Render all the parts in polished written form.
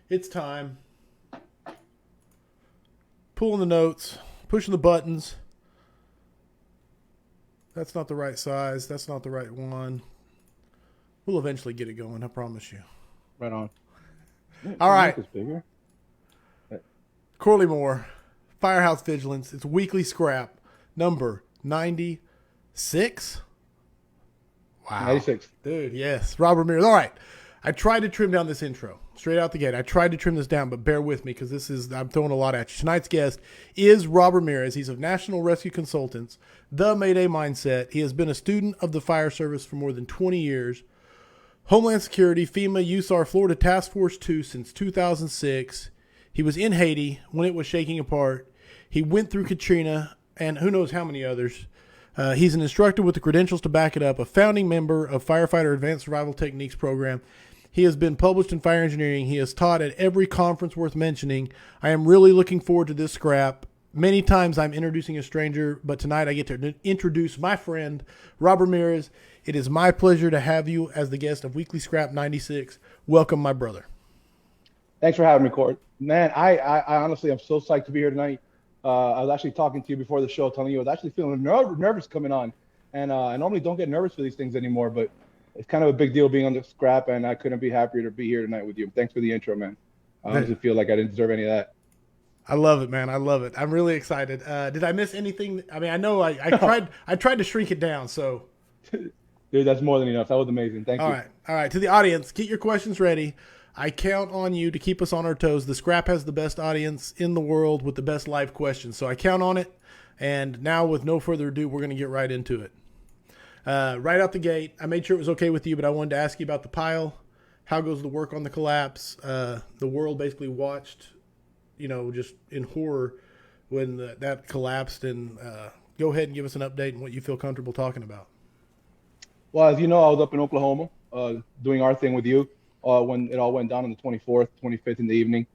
It's time. Pulling the notes, pushing the buttons. That's not the right size. That's not the right one. We'll eventually get it going, I promise you. Right on. All right. Is bigger. Corley Moore, Firehouse Vigilance. It's weekly scrap number 96. Wow. 96. Dude, yes. Rob Ramirez. All right. I tried to trim down this intro straight out the gate. I tried to trim this down, but bear with me because I'm throwing a lot at you. Tonight's guest is Rob Ramirez. He's of National Rescue Consultants, the Mayday Mindset. He has been a student of the fire service for more than 20 years. Homeland Security, FEMA, USAR, Florida Task Force 2 since 2006. He was in Haiti when it was shaking apart. He went through Katrina and who knows how many others. He's an instructor with the credentials to back it up, a founding member of Firefighter Advanced Survival Techniques program. He has been published in fire engineering. He has taught at every conference worth mentioning. I am really looking forward to this scrap. Many times I'm introducing a stranger, but tonight I get to introduce my friend, Rob Ramirez. It is my pleasure to have you as the guest of Weekly Scrap 96. Welcome, my brother. Thanks for having me, Court. Man, I honestly am so psyched to be here tonight. I was actually talking to you before the show, telling you I was actually feeling nervous coming on. And I normally don't get nervous for these things anymore, but it's kind of a big deal being on the scrap, and I couldn't be happier to be here tonight with you. Thanks for the intro, man. I honestly feel like I didn't deserve any of that. I love it, man. I love it. I'm really excited. Did I miss anything? I mean, I know I tried to shrink it down, so. Dude, that's more than enough. That was amazing. Thank you. All right. To the audience, get your questions ready. I count on you to keep us on our toes. The Scrap has the best audience in the world with the best live questions, so I count on it. And now, with no further ado, we're going to get right into it. Right out the gate, I made sure it was okay with you, but I wanted to ask you about the pile. How goes the work on the collapse? The world basically watched, just in horror when that collapsed. And go ahead and give us an update on what you feel comfortable talking about. Well, as you know, I was up in Oklahoma doing our thing with you when it all went down on the 24th, 25th in the evening.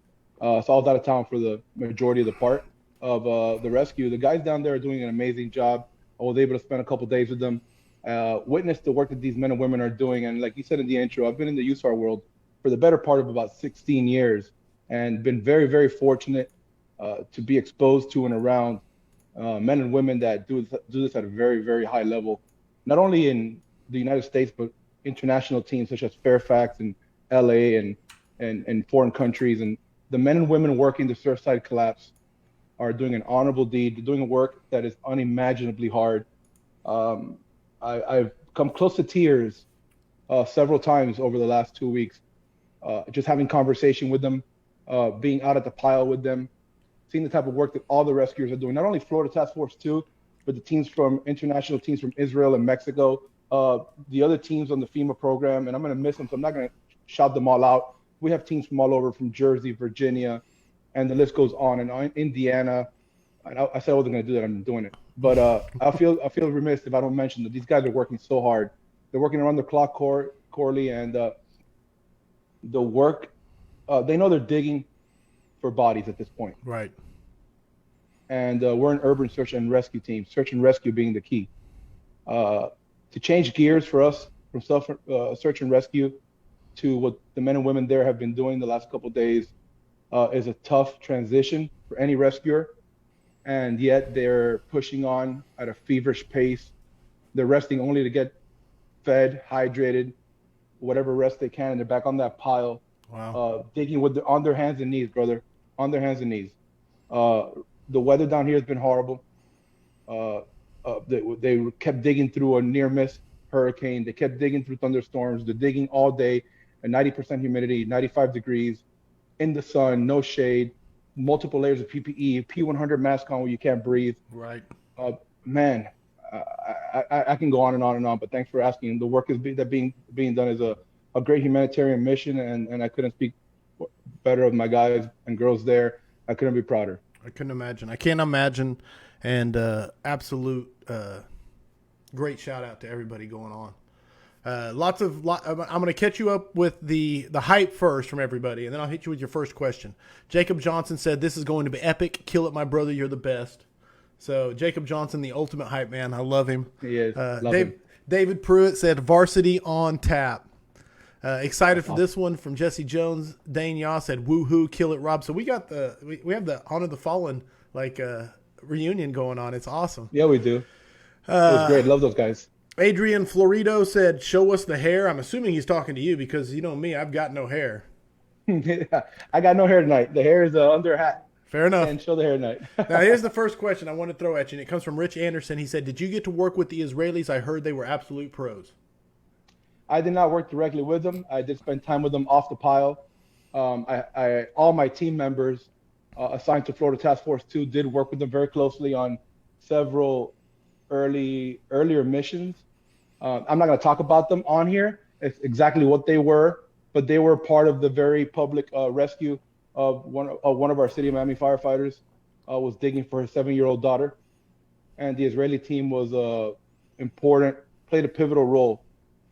So I was out of town for the majority of the part of the rescue. The guys down there are doing an amazing job. I was able to spend a couple days with them, witness the work that these men and women are doing. And like you said in the intro, I've been in the USAR world for the better part of about 16 years and been very, very fortunate to be exposed to and around men and women that do this at a very, very high level, not only in the United States, but international teams such as Fairfax and LA and foreign countries. And the men and women working the Surfside collapse are doing an honorable deed. They're doing work that is unimaginably hard. I've come close to tears several times over the last 2 weeks, just having conversation with them, being out at the pile with them, seeing the type of work that all the rescuers are doing, not only Florida Task Force 2, but the teams from international teams from Israel and Mexico, the other teams on the FEMA program, and I'm going to miss them, so I'm not going to shout them all out. We have teams from all over, from Jersey, Virginia, and the list goes on and on. Indiana. And I said I wasn't going to do that. I'm doing it. But I feel remiss if I don't mention that these guys are working so hard. They're working around the clock, Corley, and the work. They know they're digging for bodies at this point. Right. And we're an urban search and rescue team. Search and rescue being the key. To change gears for us from search and rescue to what the men and women there have been doing the last couple of days is a tough transition for any rescuer. And yet they're pushing on at a feverish pace. They're resting only to get fed, hydrated, whatever rest they can, and they're back on that pile. Wow. Digging on their hands and knees, brother, on their hands and knees. The weather down here has been horrible. They kept digging through a near-miss hurricane. They kept digging through thunderstorms. They're digging all day at 90% humidity, 95 degrees, in the sun, no shade, multiple layers of PPE, P100 mask on where you can't breathe. Right. Man, I can go on and on and on, but thanks for asking. The work being done is a great humanitarian mission, and I couldn't speak better of my guys and girls there. I couldn't be prouder. I couldn't imagine. I can't imagine. And absolute great shout out to everybody going on. I'm going to catch you up with the hype first from everybody, and then I'll hit you with your first question. Jacob Johnson said, "This is going to be epic. Kill it, my brother. You're the best." So Jacob Johnson, the ultimate hype man. I love him. He is. Love him. David Pruitt said, "Varsity on tap." Excited for this one from Jesse Jones. Dane Yaw said, "Woohoo, kill it, Rob." So we got we have the Honor the Fallen reunion going on. It's awesome. Yeah, we do. It was great. Love those guys. Adrian Florido said, "Show us the hair." I'm assuming he's talking to you because you know me, I've got no hair. I got no hair tonight. The hair is under a hat. Fair enough. And show the hair tonight. Now, here's the first question I want to throw at you, and it comes from Rich Anderson. He said, "Did you get to work with the Israelis? I heard they were absolute pros." I did not work directly with them. I did spend time with them off the pile. All my team members assigned to Florida Task Force 2 did work with them very closely on several earlier missions. I'm not going to talk about them on here. It's exactly what they were, but they were part of the very public rescue of one of our City of Miami firefighters was digging for his 7-year-old daughter, and the Israeli team was played a pivotal role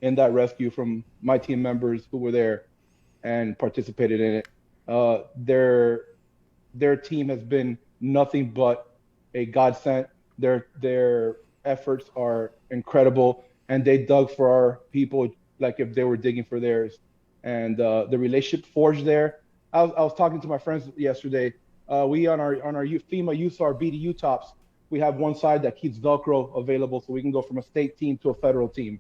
in that rescue from my team members who were there and participated in it. Their team has been nothing but a godsend. Their efforts are incredible, and they dug for our people like if they were digging for theirs. And the relationship forged there. I was talking to my friends yesterday. We on our FEMA USAR BDU tops, we have one side that keeps Velcro available so we can go from a state team to a federal team.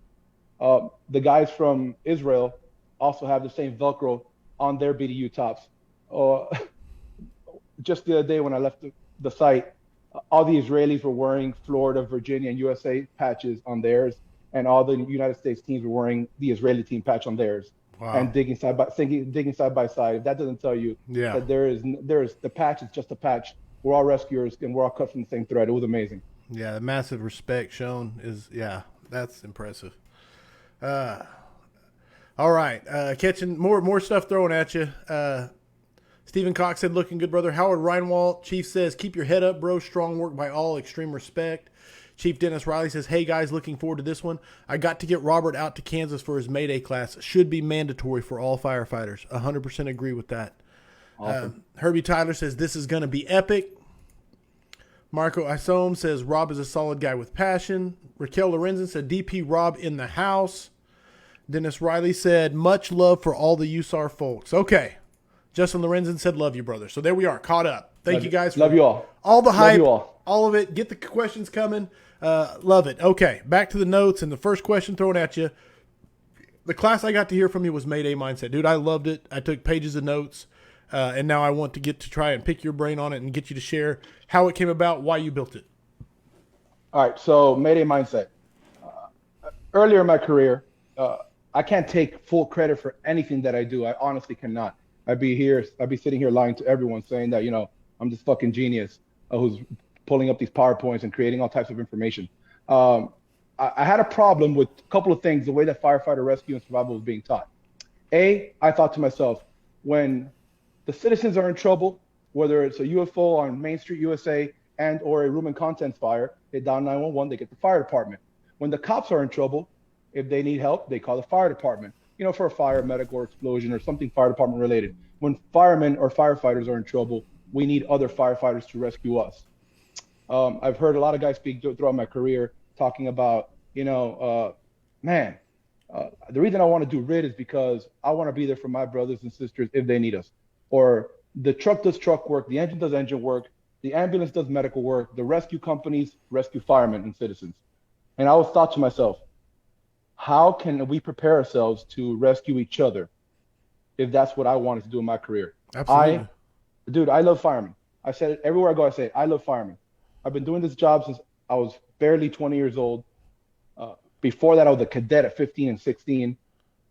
The guys from Israel also have the same Velcro on their BDU tops. Just the other day when I left the site, all the Israelis were wearing Florida, Virginia, and USA patches on theirs, and all the United States teams were wearing the Israeli team patch on theirs. Wow. And digging side by side. If that doesn't tell you that there is the patch is just a patch. We're all rescuers and we're all cut from the same thread. It was amazing. Yeah, the massive respect shown is that's impressive. All right, catching more stuff thrown at you. Stephen Cox said, "Looking good, brother." Howard Reinwald, Chief says, "Keep your head up, bro. Strong work by all. Extreme respect." Chief Dennis Riley says, "Hey guys, looking forward to this one. I got to get Robert out to Kansas for his Mayday class. Should be mandatory for all firefighters." 100% agree with that. Awesome. Herbie Tyler says, "This is going to be epic." Marco Isom says, "Rob is a solid guy with passion." Raquel Lorenzen said, "DP Rob in the house." Dennis Riley said, "Much love for all the USAR folks." Okay. Justin Lorenzen said, "Love you, brother." So there we are, caught up. Thank you guys. Love you all. All the hype, love you all of it. Get the questions coming. Love it. Okay, back to the notes, and the first question thrown at you. The class I got to hear from you was Mayday Mindset. Dude, I loved it. I took pages of notes, and now I want to get to try and pick your brain on it and get you to share how it came about, why you built it. All right, so Mayday Mindset. Earlier in my career, I can't take full credit for anything that I do. I honestly cannot. I'd be sitting here lying to everyone saying that, I'm this fucking genius who's pulling up these PowerPoints and creating all types of information. I had a problem with a couple of things, the way that firefighter rescue and survival was being taught. I thought to myself, when the citizens are in trouble, whether it's a UFO on Main Street, USA, and or a room and contents fire, they dial 911, they get the fire department. When the cops are in trouble, if they need help, they call the fire department, for a fire, medical, or explosion, or something fire department related. When firemen or firefighters are in trouble, we need other firefighters to rescue us. I've heard a lot of guys speak throughout my career talking about, the reason I want to do RID is because I want to be there for my brothers and sisters if they need us. Or the truck does truck work, the engine does engine work, the ambulance does medical work, the rescue companies rescue firemen and citizens. And I always thought to myself, how can we prepare ourselves to rescue each other if that's what I wanted to do in my career? Absolutely. I love firemen. I said it everywhere I go, I say, I love firemen. I've been doing this job since I was barely 20 years old. Before that, I was a cadet at 15 and 16.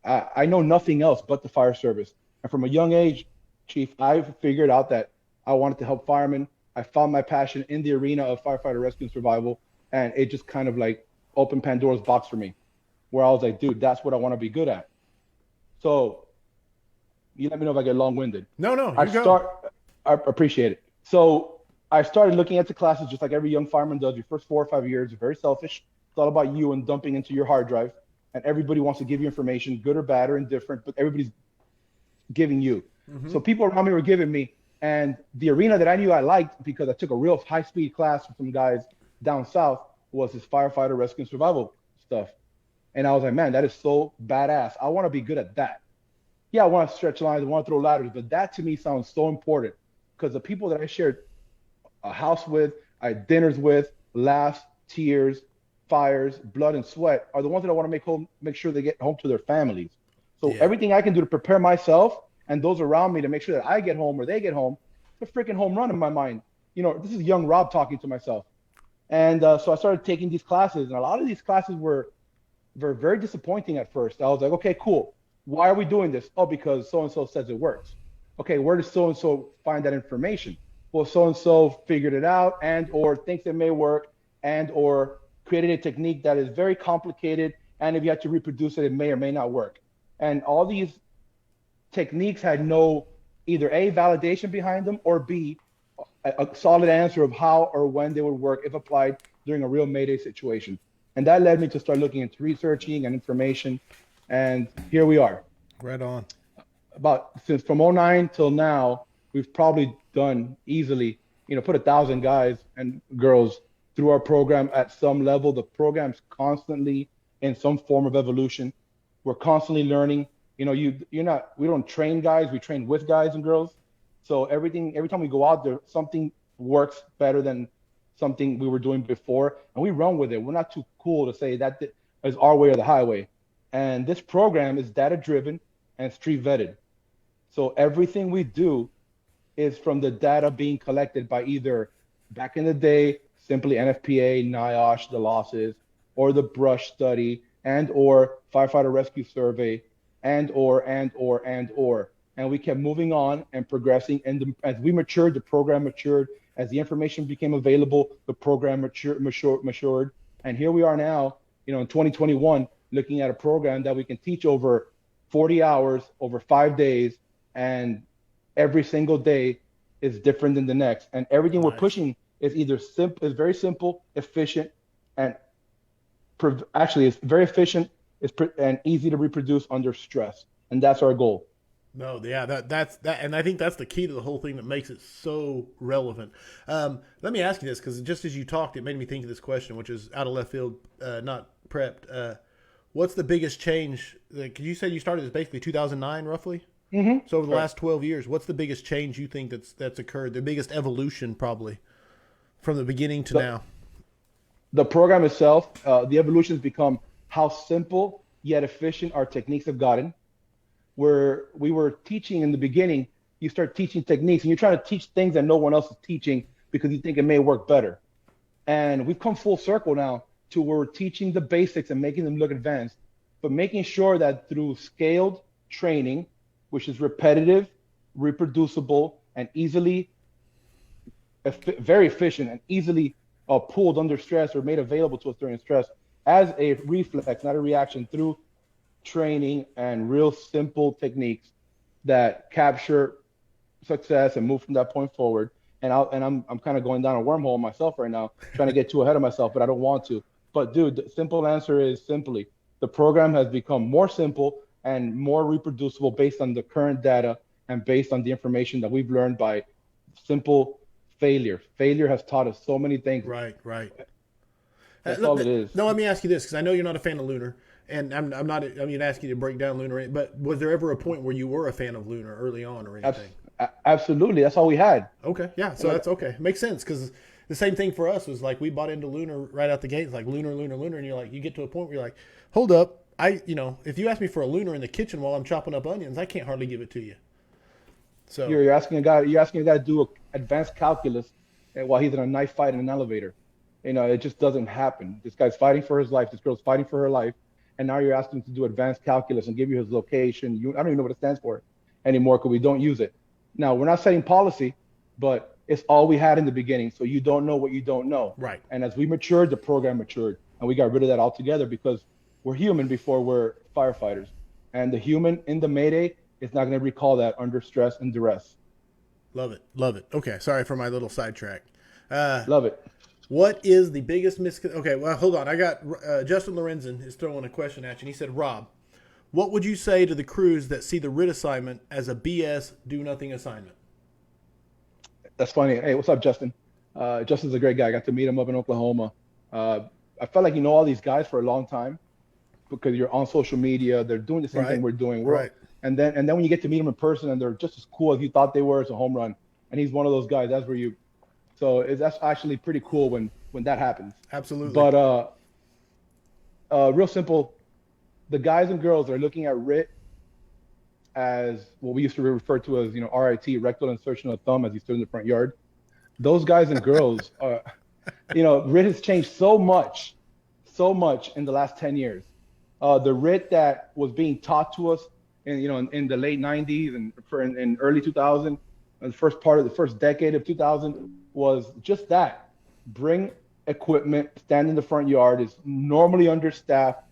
I know nothing else but the fire service. And from a young age, Chief, I figured out that I wanted to help firemen. I found my passion in the arena of firefighter rescue and survival, and it just kind of like opened Pandora's box for me, where I was like, dude, that's what I want to be good at. So you let me know if I get long-winded. No, I appreciate it. So I started looking at the classes just like every young fireman does. Your first 4 or 5 years are very selfish. It's all about you and dumping into your hard drive. And everybody wants to give you information, good or bad or indifferent, but everybody's giving you. Mm-hmm. So people around me were giving me. And the arena that I knew I liked, because I took a real high-speed class from some guys down south, was this firefighter rescue and survival stuff. And I was like, man, that is so badass. I want to be good at that. Yeah, I want to stretch lines, I want to throw ladders, but that to me sounds so important because the people that I shared a house with, I had dinners with, laughs, tears, fires, blood, and sweat are the ones that I want to make sure they get home to their families. So Yeah. everything I can do to prepare myself and those around me to make sure that I get home or they get home, it's a freaking home run in my mind. This is young Rob talking to myself. And so I started taking these classes, and a lot of these classes were very disappointing at first. I was like, okay, cool. Why are we doing this? Oh, because so and so says it works. Okay, where does so and so find that information? Well, so and so figured it out and or thinks it may work and or created a technique that is very complicated, and if you have to reproduce it, it may or may not work. And all these techniques had no either A, validation behind them, or B, a solid answer of how or when they would work if applied during a real Mayday situation. And that led me to start looking into researching and information. And here we are. Right on. Since from '09 till now, we've probably done easily, put 1,000 guys and girls through our program at some level. The program's constantly in some form of evolution. We're constantly learning. We don't train guys, we train with guys and girls. So every time we go out there, something works better than something we were doing before, and we run with it. We're not too cool to say that is our way or the highway. And this program is data driven and street vetted. So everything we do is from the data being collected by either back in the day, simply NFPA, NIOSH, the losses, or the brush study, and or firefighter rescue survey, and or. And we kept moving on and progressing. And as we matured, the program matured. As the information became available, the program matured. And here we are now, in 2021, looking at a program that we can teach over 40 hours, over 5 days, and every single day is different than the next. And everything we're pushing is either is very simple, efficient, and actually it's very efficient, and easy to reproduce under stress. And that's our goal. No, yeah, that's that, and I think that's the key to the whole thing that makes it so relevant. Let me ask you this, because just as you talked, it made me think of this question, which is out of left field, not prepped. What's the biggest change? Like you said, you started this basically 2009, roughly. Mm-hmm. So over the last 12 years, what's the biggest change you think that's occurred? The biggest evolution, probably, from the beginning to now. The program itself, the evolution has become how simple yet efficient our techniques have gotten. Where we were teaching in the beginning, you start teaching techniques and you're trying to teach things that no one else is teaching because you think it may work better. And we've come full circle now to where we're teaching the basics and making them look advanced, but making sure that through scaled training, which is repetitive, reproducible, and very efficient and easily pulled under stress or made available to us during stress as a reflex, not a reaction, through training and real simple techniques that capture success and move from that point forward. And I'm kind of going down a wormhole myself right now, trying to get too ahead of myself, but I don't want to. But dude, the simple answer is simply the program has become more simple and more reproducible based on the current data and based on the information that we've learned by simple failure. Failure has taught us so many things. Right. That's all it is. No, let me ask you this, because I know you're not a fan of LUNAR. And I'm not asking you to break down LUNAR, but was there ever a point where you were a fan of LUNAR early on or anything? Absolutely. That's all we had. Okay. Yeah. So that's okay. Makes sense, because the same thing for us was like we bought into LUNAR right out the gate. It's like LUNAR. And you're like, you get to a point where you're like, hold up. If you ask me for a LUNAR in the kitchen while I'm chopping up onions, I can't hardly give it to you. So you're asking a guy to do advanced calculus while he's in a knife fight in an elevator. It just doesn't happen. This guy's fighting for his life. This girl's fighting for her life. And now you're asking him to do advanced calculus and give you his location. I don't even know what it stands for anymore because we don't use it. Now, we're not setting policy, but it's all we had in the beginning. So you don't know what you don't know. Right. And as we matured, the program matured. And we got rid of that altogether because we're human before we're firefighters. And the human in the Mayday is not going to recall that under stress and duress. Love it. Okay, sorry for my little sidetrack. Love it. What is the biggest Okay, well, hold on. I got Justin Lorenzen is throwing a question at you. And he said, Rob, what would you say to the crews that see the RIT assignment as a BS do-nothing assignment? That's funny. Hey, what's up, Justin? Justin's a great guy. I got to meet him up in Oklahoma. I felt like all these guys for a long time because you're on social media. They're doing the same thing we're doing. And then when you get to meet them in person and they're just as cool as you thought they were, it's a home run. And he's one of those guys. That's actually pretty cool when that happens. Absolutely. But real simple, the guys and girls are looking at RIT as what we used to refer to as, RIT, rectal insertion of thumb, as you stood in the front yard. Those guys and girls are, RIT has changed so much in the last 10 years. The RIT that was being taught to us in the late 90s and in early 2000, the first decade of 2000 was just that. Bring equipment, stand in the front yard, is normally understaffed.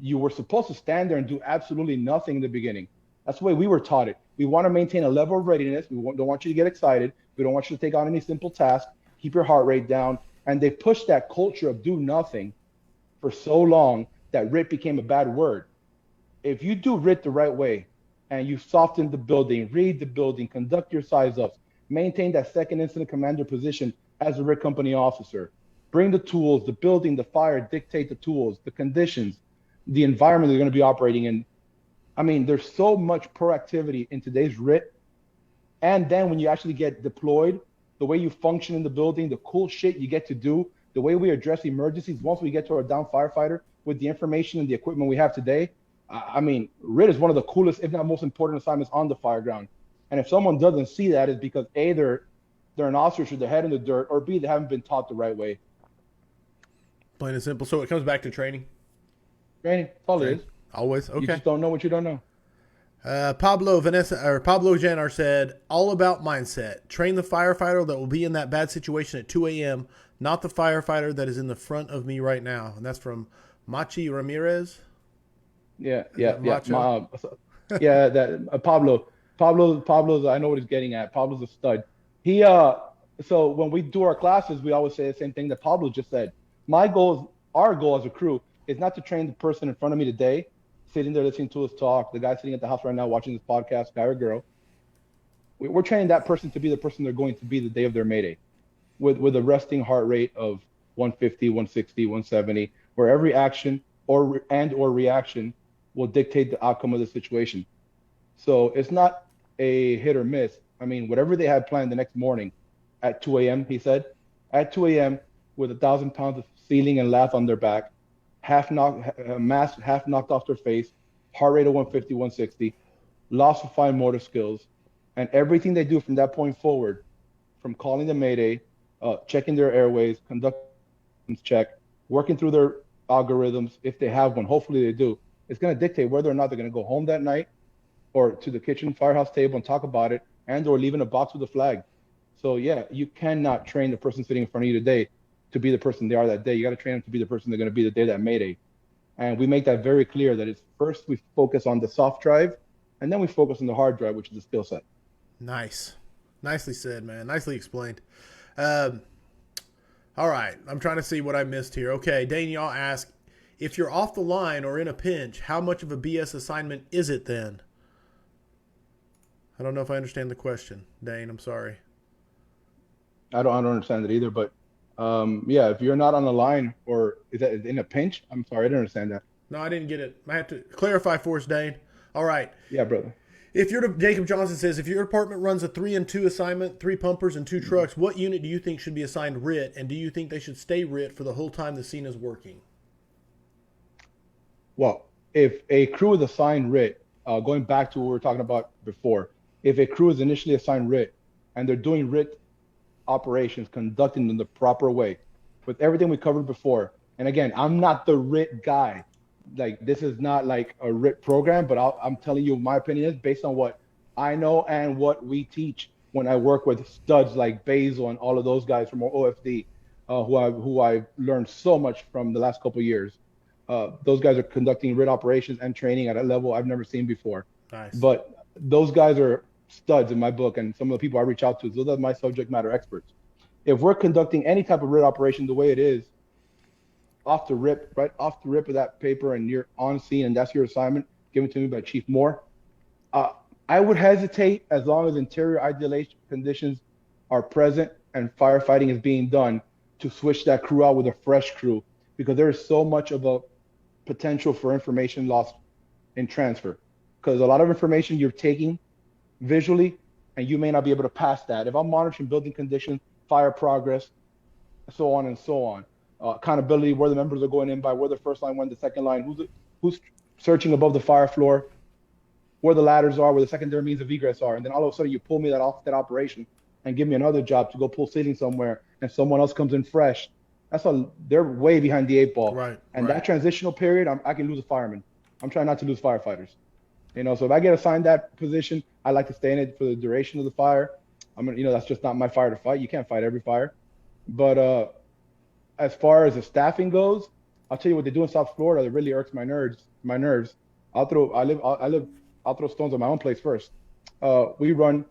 You were supposed to stand there and do absolutely nothing in the beginning. That's the way we were taught it. We want to maintain a level of readiness. We don't want you to get excited. We don't want you to take on any simple task. Keep your heart rate down. And they pushed that culture of do nothing for so long that RIT became a bad word. If you do RIT the right way and you soften the building, read the building, conduct your size ups, maintain that second incident commander position as a RIT company officer, bring the tools, the building, the fire, dictate the tools, the conditions, the environment they're going to be operating in. I mean, there's so much proactivity in today's RIT. And then when you actually get deployed, the way you function in the building, the cool shit you get to do, the way we address emergencies once we get to our down firefighter with the information and the equipment we have today. I mean, RIT is one of the coolest, if not most important assignments on the fire ground. And if someone doesn't see that, it's because A, they're an ostrich with their head in the dirt, or B, they haven't been taught the right way. Plain and simple. So it comes back to training. Training, that's all it is. Always. Okay. You just don't know what you don't know. Pablo Janar said, all about mindset. Train the firefighter that will be in that bad situation at 2 a.m., not the firefighter that is in the front of me right now. And that's from Machi Ramirez. Yeah. Pablo, I know what he's getting at. Pablo's a stud. So when we do our classes, we always say the same thing that Pablo just said. Our goal as a crew is not to train the person in front of me today, sitting there listening to us talk, the guy sitting at the house right now watching this podcast, guy or girl. We're training that person to be the person they're going to be the day of their Mayday, with a resting heart rate of 150, 160, 170, where every action or reaction will dictate the outcome of the situation. So it's not a hit or miss. I mean, whatever they had planned the next morning at 2 a.m., he said, at 2 a.m. with 1,000 pounds of ceiling and lath on their back, mask half knocked off their face, heart rate of 150, 160, loss of fine motor skills, and everything they do from that point forward, from calling the Mayday, checking their airways, conducting check, working through their algorithms, if they have one, hopefully they do, it's going to dictate whether or not they're going to go home that night or to the kitchen firehouse table and talk about it, and or leave in a box with a flag. So yeah, you cannot train the person sitting in front of you today to be the person they are that day. You got to train them to be the person they're going to be the day of that Mayday. And we make that very clear that it's first we focus on the soft drive, and then we focus on the hard drive, which is the skill set. Nice. Nicely said, man. Nicely explained. All right. I'm trying to see what I missed here. Okay. Danielle asked, if you're off the line or in a pinch, how much of a BS assignment is it then? I don't know if I understand the question, Dane. I'm sorry. I don't understand it either, but yeah, if you're not on the line or is that in a pinch? I'm sorry, I didn't understand that. No, I didn't get it. I have to clarify for us, Dane. All right. Yeah, brother. Jacob Johnson says, if your department runs a 3 and 2 assignment, 3 pumpers and 2 trucks, what unit do you think should be assigned RIT, and do you think they should stay RIT for the whole time the scene is working? Well, if a crew is assigned RIT, going back to what we were talking about before, if a crew is initially assigned RIT and they're doing RIT operations, conducting them the proper way, with everything we covered before. And again, I'm not the RIT guy. Like, this is not like a RIT program, but I'm telling you my opinion is based on what I know and what we teach when I work with studs like Basil and all of those guys from OFD, who I've learned so much from the last couple of years. Those guys are conducting RIT operations and training at a level I've never seen before. Nice. But those guys are studs in my book, and some of the people I reach out to, those are my subject matter experts. If we're conducting any type of RIT operation the way it is, off the rip of that paper, and you're on scene and that's your assignment given to me by Chief Moore, I would hesitate, as long as interior ideation conditions are present and firefighting is being done, to switch that crew out with a fresh crew, because there is so much of a potential for information loss in transfer. because a lot of information you're taking visually, and you may not be able to pass that. If I'm monitoring building conditions, fire progress, so on and so on, accountability, where the members are going in by, where the first line went, the second line, who's searching above the fire floor, where the ladders are, where the secondary means of egress are, and then all of a sudden you pull me that off that operation and give me another job to go pull seating somewhere, and someone else comes in fresh. They're way behind the 8 ball. Right. And that transitional period, I can lose a fireman. I'm trying not to lose firefighters. So if I get assigned that position, I like to stay in it for the duration of the fire. That's just not my fire to fight. You can't fight every fire. But as far as the staffing goes, I'll tell you what they do in South Florida that really irks my nerves. I'll throw stones on my own place first. We run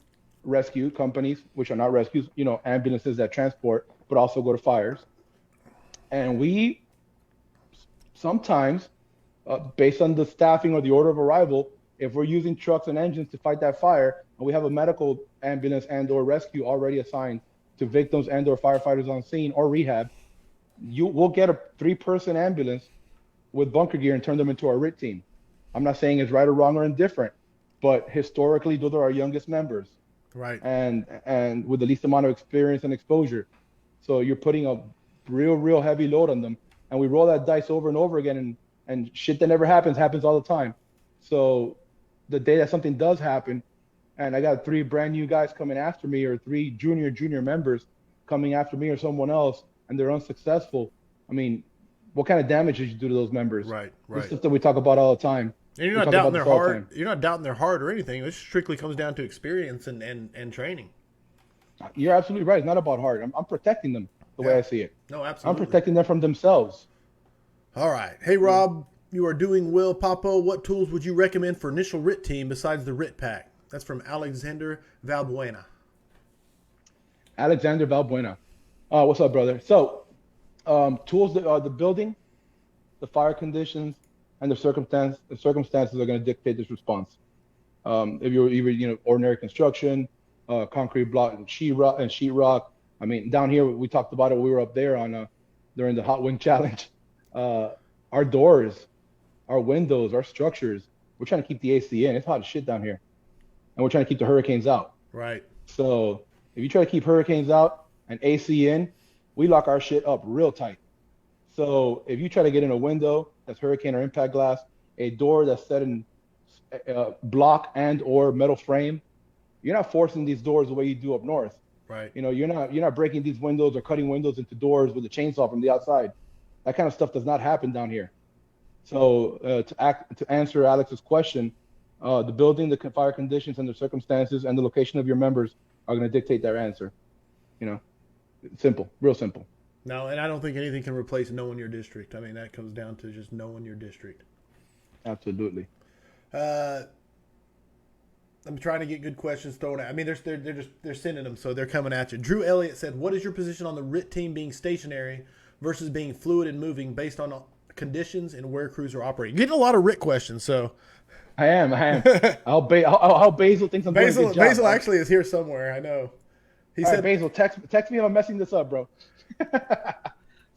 rescue companies, which are not rescues, ambulances that transport, but also go to fires. And we sometimes, based on the staffing or the order of arrival, if we're using trucks and engines to fight that fire, and we have a medical ambulance and or rescue already assigned to victims and or firefighters on scene or rehab, we'll get a 3-person ambulance with bunker gear and turn them into our RIT team. I'm not saying it's right or wrong or indifferent, but historically, those are our youngest members. Right. And with the least amount of experience and exposure. So you're putting a real heavy load on them. And we roll that dice over and over again, and shit that never happens all the time. So the day that something does happen, and I got 3 brand new guys coming after me, or 3 junior members coming after me or someone else, and they're unsuccessful, I mean, what kind of damage did you do to those members? Right. This stuff that we talk about all the time. And you're not doubting their heart. You're not doubting their heart or anything. This strictly comes down to experience and training. You're absolutely right. It's not about heart. I'm protecting them the way I see it. No, absolutely. I'm protecting them from themselves. All right. Hey, Rob, you are doing well. Papo, what tools would you recommend for initial RIT team besides the RIT pack? That's from Alexander Valbuena. Alexander Valbuena. What's up, brother? So, tools that are the building, the fire conditions, and the circumstances are going to dictate this response. If you're either ordinary construction, concrete block and sheetrock. I mean, down here we talked about it. We were up there on during the hot wing challenge. Our doors, our windows, our structures. We're trying to keep the AC in. It's hot as shit down here, and we're trying to keep the hurricanes out. Right. So if you try to keep hurricanes out and AC in, we lock our shit up real tight. So if you try to get in a window that's hurricane or impact glass, a door that's set in block and or metal frame, you're not forcing these doors the way you do up north. Right. You're not breaking these windows or cutting windows into doors with a chainsaw from the outside. That kind of stuff does not happen down here. So to answer Alex's question, the building, the fire conditions, and the circumstances, and the location of your members are going to dictate their answer. Simple, real simple. No, and I don't think anything can replace knowing your district. I mean, that comes down to just knowing your district. Absolutely. I'm trying to get good questions thrown at. I mean, they're sending them, so they're coming at you. Drew Elliott said, "What is your position on the RIT team being stationary versus being fluid and moving based on conditions and where crews are operating?" Getting a lot of RIT questions, so. I am. How Basil thinks I'm doing a good job. Basil actually is here somewhere. I know. He said, "Basil, text me if I'm messing this up, bro."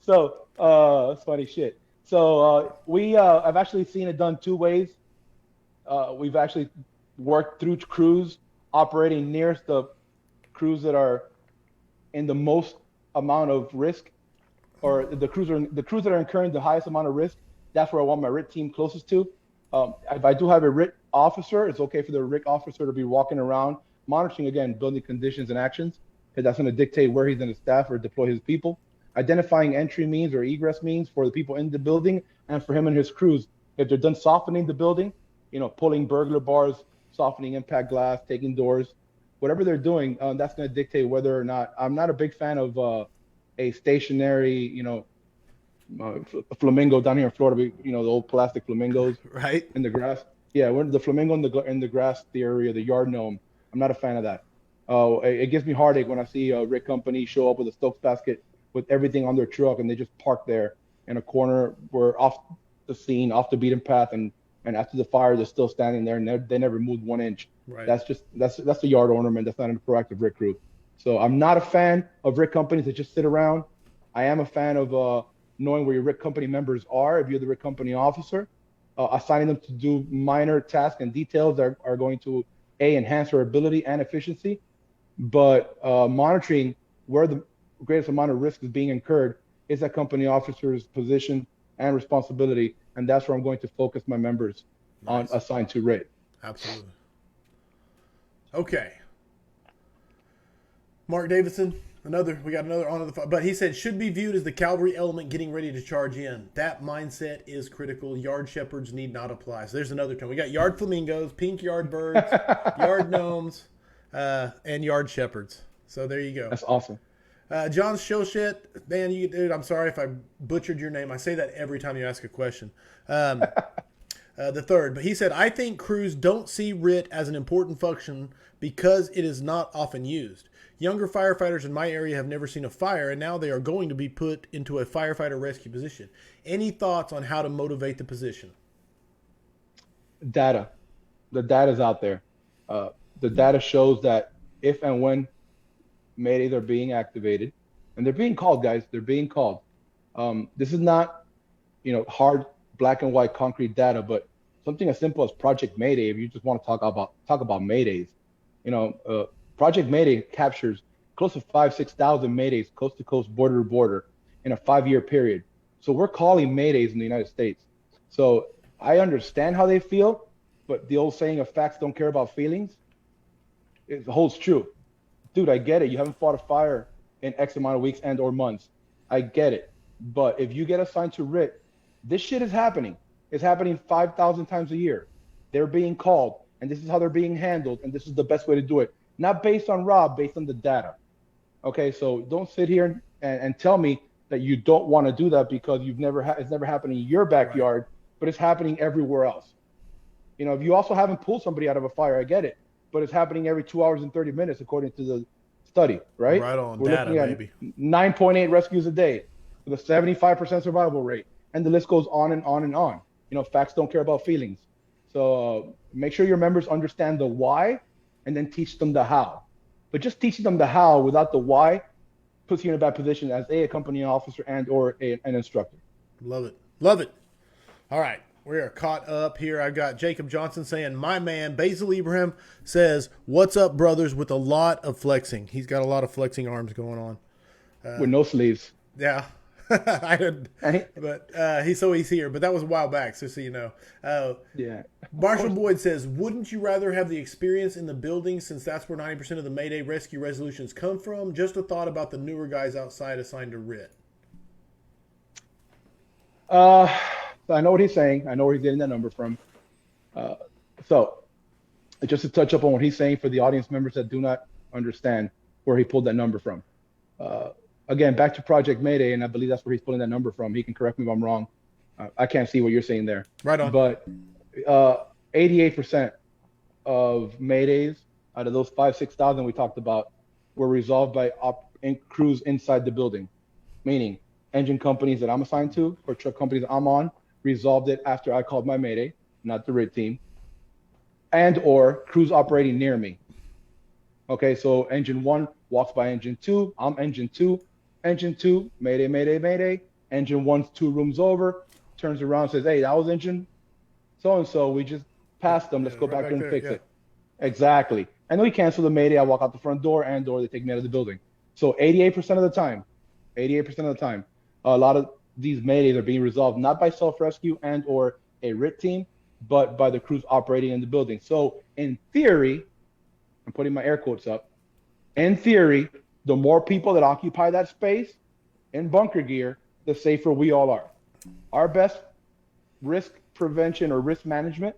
So it's funny shit. So we have actually seen it done 2 ways. We've actually worked through crews operating nearest the crews that are in the most amount of risk, or the crews that are incurring the highest amount of risk. That's where I want my RIT team closest to. If I do have a RIT officer, it's okay for the RIT officer to be walking around monitoring, again, building conditions and actions, because that's going to dictate where he's going to staff or deploy his people. Identifying entry means or egress means for the people in the building, and for him and his crews. If they're done softening the building, pulling burglar bars, softening impact glass, taking doors, whatever they're doing, that's going to dictate whether or not. I'm not a big fan of a stationary, flamingo down here in Florida, the old plastic flamingos, right, in the grass. Yeah, we're the flamingo in the grass theory, or the yard gnome. I'm not a fan of that. It gives me heartache when I see a RIT company show up with a Stokes basket with everything on their truck, and they just park there in a corner, where off the scene, off the beaten path, and after the fire, they're still standing there, and they never moved 1 inch. Right. That's a yard ornament. That's not a proactive RIT crew. So I'm not a fan of RIT companies that just sit around. I am a fan of knowing where your RIT company members are if you're the RIT company officer, assigning them to do minor tasks and details that are going to enhance their ability and efficiency, but monitoring where the greatest amount of risk is being incurred is that company officer's position and responsibility, and that's where I'm going to focus my members on assigned to RIT. Absolutely. Okay. Mark Davidson, we got another on the, but he said should be viewed as the cavalry element getting ready to charge in. That mindset is critical. Yard shepherds need not apply. So there's another term. We got yard flamingos, pink yard birds, yard gnomes, and yard shepherds. So there you go. That's awesome. John Shilshit, man, dude, I'm sorry if I butchered your name. I say that every time you ask a question. The third, but he said, I think crews don't see RIT as an important function because it is not often used. Younger firefighters in my area have never seen a fire, and now they are going to be put into a firefighter rescue position. Any thoughts on how to motivate the position? Data. The data's out there. The data shows that if and when Maydays are being activated, and they're being called, guys, they're being called. This is not, hard black and white concrete data, but something as simple as Project Mayday. If you just want to talk about Maydays, Project Mayday captures close to 6,000 Maydays, coast to coast, border to border, in a 5-year period. So we're calling Maydays in the United States. So I understand how they feel, but the old saying of facts don't care about feelings, it holds true. Dude, I get it. You haven't fought a fire in X amount of weeks and or months. I get it. But if you get assigned to RIT, this shit is happening. It's happening 5,000 times a year. They're being called, and this is how they're being handled, and this is the best way to do it. Not based on Rob, based on the data. Okay, so don't sit here and tell me that you don't want to do that because it's never happened in your backyard, right, but it's happening everywhere else. If you also haven't pulled somebody out of a fire, I get it, but it's happening every 2 hours and 30 minutes according to the study, right? Right on. We're data, looking at baby. 9.8 rescues a day with a 75% survival rate, and the list goes on and on and on. Facts don't care about feelings. So make sure your members understand the why, and then teach them the how. But just teaching them the how without the why puts you in a bad position as a company officer and or an instructor. Love it. Love it. All right. We are caught up here. I've got Jacob Johnson saying, my man, Basil Ibrahim says, what's up, brothers, with a lot of flexing. He's got a lot of flexing arms going on. With no sleeves. Yeah. I didn't, but he's here. But that was a while back, so you know. Yeah. Marshall Boyd says, wouldn't you rather have the experience in the building since that's where 90% of the Mayday rescue resolutions come from? Just a thought about the newer guys outside assigned to RIT. I know what he's saying. I know where he's getting that number from. So just to touch up on what he's saying for the audience members that do not understand where he pulled that number from. Again, back to Project Mayday, and I believe that's where he's pulling that number from. He can correct me if I'm wrong. I can't see what you're saying there. Right on. But 88% of Maydays out of those 6,000 we talked about were resolved by crews inside the building, meaning engine companies that I'm assigned to or truck companies that I'm on resolved it after I called my Mayday, not the RIT team, and or crews operating near me. Okay, so engine 1 walks by engine 2. I'm engine 2. Engine 2, Mayday, Mayday, Mayday. Engine 1's 2 rooms over, turns around and says, hey, that was engine so-and-so. We just passed them. Let's go back there and fix it. Exactly. And then we cancel the Mayday. I walk out the front door and or they take me out of the building. So 88% of the time, a lot of these Maydays are being resolved not by self-rescue and or a RIT team, but by the crews operating in the building. So in theory, I'm putting my air quotes up, in theory, the more people that occupy that space in bunker gear, the safer we all are. Our best risk prevention or risk management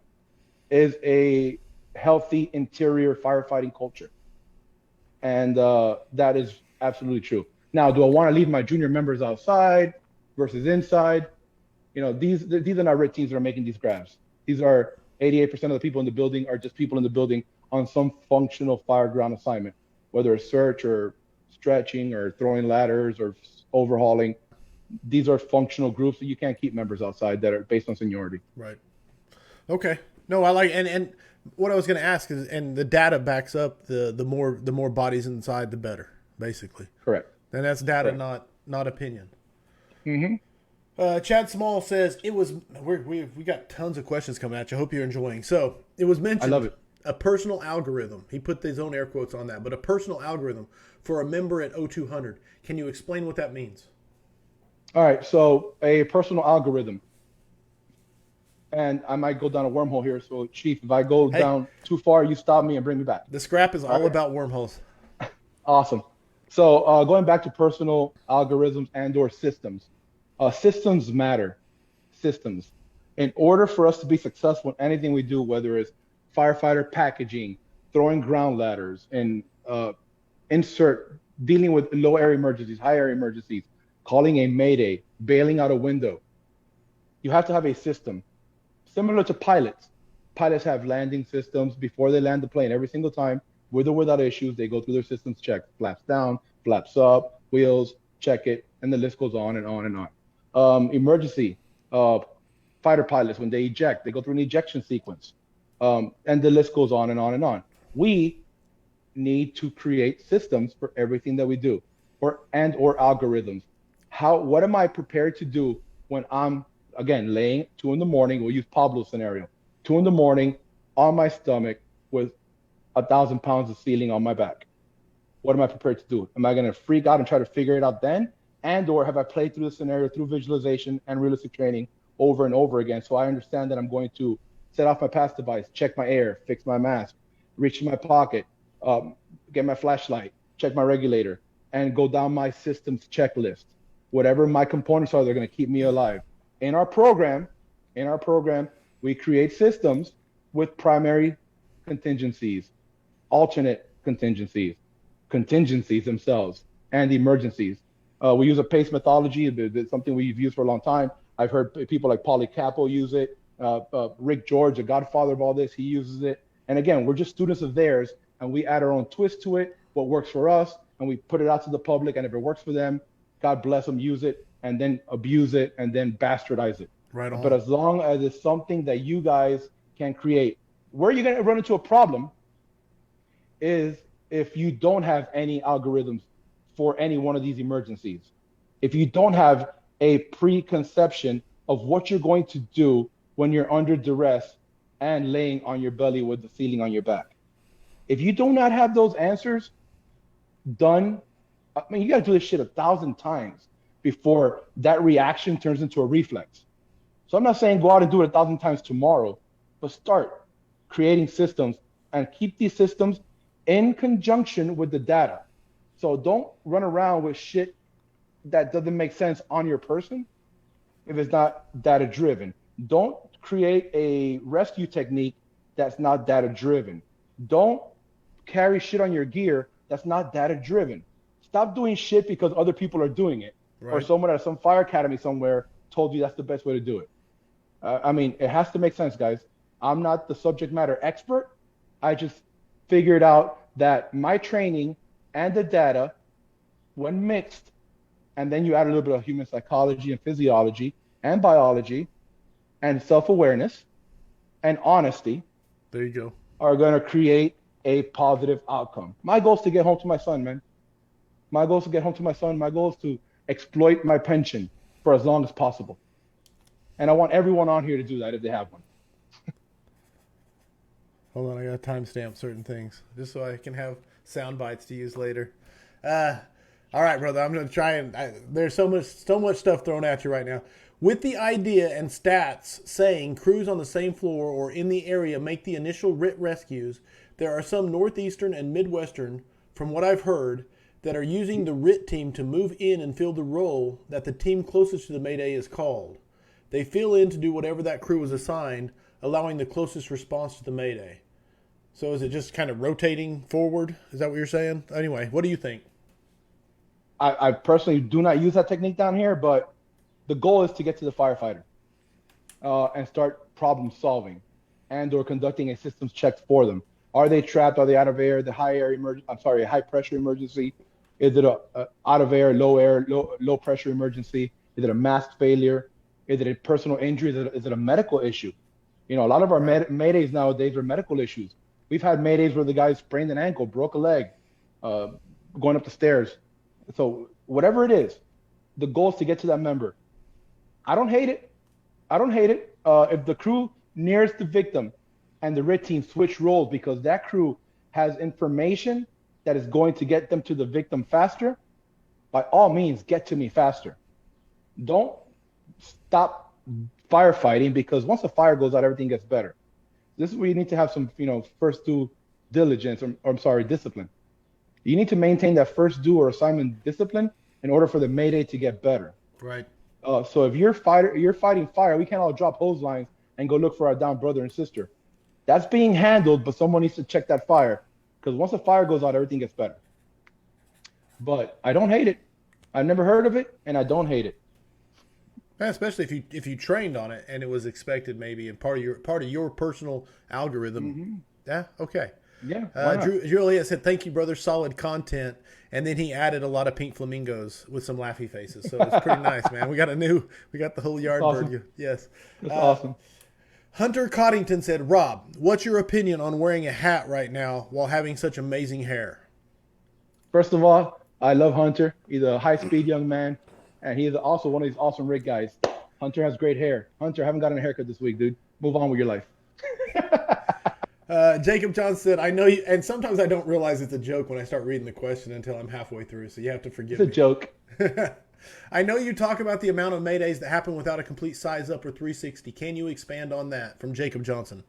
is a healthy interior firefighting culture. And that is absolutely true. Now, do I want to leave my junior members outside versus inside? These are not RIT teams that are making these grabs. These are 88% of the people in the building are just people in the building on some functional fire ground assignment, whether it's search or stretching or throwing ladders or overhauling. These are functional groups that you can't keep members outside that are based on seniority. Right. Okay. No, I like, and what I was going to ask is, and the data backs up the more bodies inside, the better, basically. Correct. And that's data, not opinion. Mm-hmm. Chad Small says it was. We got tons of questions coming at you. I hope you're enjoying. So it was I love mentioned it. a personal algorithm. He put his own air quotes on that, but a personal algorithm for a member at 0200. Can you explain what that means? All right, so a personal algorithm, and I might go down a wormhole here. So, Chief, if I go Hey, down too far, you stop me and bring me back. the scrap is All all right, about wormholes. awesome. So, going back to personal algorithms and/or systems, systems matter. Systems. In order for us to be successful in anything we do, whether it's firefighter packaging, throwing ground ladders, and insert dealing with low air emergencies, high air emergencies, calling a mayday, bailing out a window, you have to have a system similar to pilots. Pilots have landing systems before they land the plane. Every single time, with or without issues, they go through their systems check. Flaps down, flaps up, wheels, check it, and the list goes on and on and on. Emergency uh, fighter pilots, when they eject, they go through an ejection sequence, and the list goes on and on and on. We need to create systems for everything that we do, or algorithms. What am I prepared to do when I'm, again, laying 2 in the morning? We'll use Pablo's scenario. 2 in the morning on my stomach with 1,000 pounds of ceiling on my back. What am I prepared to do? Am I going to freak out and try to figure it out then? And or have I played through the scenario through visualization and realistic training over and over again, so I understand that I'm going to set off my pass device, check my air, fix my mask, reach in my pocket, get my flashlight, check my regulator, and go down my systems checklist. Whatever my components are, they're going to keep me alive. In our program, we create systems with primary contingencies, alternate contingencies themselves, and emergencies. We use a PACE methodology. It's something we've used for a long time. I've heard people like Paulie Capo use it. Rick George, the godfather of all this, he uses it. And again, we're just students of theirs, and we add our own twist to it, what works for us, and we put it out to the public. And if it works for them, God bless them, use it, and then abuse it, and then bastardize it. Right on. But as long as it's something that you guys can create, where you're going to run into a problem is if you don't have any algorithms for any one of these emergencies. If you don't have a preconception of what you're going to do when you're under duress and laying on your belly with the ceiling on your back. If you do not have those answers done, I mean, you got to do this shit 1,000 times before that reaction turns into a reflex. So I'm not saying go out and do it 1,000 times tomorrow, but start creating systems and keep these systems in conjunction with the data. So don't run around with shit that doesn't make sense on your person if it's not data driven. Don't create a rescue technique that's not data driven. Don't carry shit on your gear that's not data driven. Stop doing shit because other people are doing it, right, or someone at some fire academy somewhere told you that's the best way to do it. I mean, it has to make sense, guys. I'm not the subject matter expert. I just figured out that my training and the data, when mixed, and then you add a little bit of human psychology and physiology and biology and self-awareness and honesty, there you go, are going to create a positive outcome. My goal is to get home to my son, man. My goal is to get home to my son. My goal is to exploit my pension for as long as possible. And I want everyone on here to do that if they have one. Hold on, I got to timestamp certain things just so I can have sound bites to use later. All right, brother, I'm going to try and there's so much stuff thrown at you right now. With the idea and stats saying crews on the same floor or in the area make the initial RIT rescues, there are some Northeastern and Midwestern, from what I've heard, that are using the RIT team to move in and fill the role that the team closest to the Mayday is called. They fill in to do whatever that crew was assigned, allowing the closest response to the Mayday. So is it just kind of rotating forward? Is that what you're saying? Anyway, what do you think? I personally do not use that technique down here, but the goal is to get to the firefighter and start problem solving and or conducting a systems check for them. Are they trapped? Are they out of air? The high pressure emergency? Is it a out of air, low pressure emergency? Is it a mask failure? Is it a personal injury? Is it a medical issue? You know, a lot of our Maydays nowadays are medical issues. We've had Maydays where the guy sprained an ankle, broke a leg, going up the stairs. So whatever it is, the goal is to get to that member, I don't hate it. I don't hate it. If the crew nearest the victim and the red team switch roles because that crew has information that is going to get them to the victim faster, by all means, get to me faster. Don't stop firefighting because once the fire goes out, everything gets better. This is where you need to have some, first due diligence, or I'm sorry, discipline. You need to maintain that first due or assignment discipline in order for the Mayday to get better. Right. So if you're fighting fire, we can't all drop hose lines and go look for our down brother and sister. That's being handled, but someone needs to check that fire because once the fire goes out, everything gets better. But I don't hate it. I've never heard of it, and I don't hate it. Yeah, especially if you trained on it and it was expected maybe and part of your personal algorithm. Mm-hmm. Yeah. Okay. Yeah. Juliet said, "Thank you, brother. Solid content." And then he added a lot of pink flamingos with some laughy faces. So it's pretty nice, man. We got the whole yard awesome. bird. Yes. That's awesome. Hunter Coddington said, "Rob, what's your opinion on wearing a hat right now while having such amazing hair?" First of all, I love Hunter. He's a high-speed young man, and he's also one of these awesome rig guys. Hunter has great hair. Hunter, I haven't gotten a haircut this week, dude. Move on with your life. Jacob John said, "I know you," and sometimes I don't realize it's a joke when I start reading the question until I'm halfway through, so you have to forgive me. It's a joke. I know you talk about the amount of Maydays that happen without a complete size up or 360. Can you expand on that? From Jacob Johnson.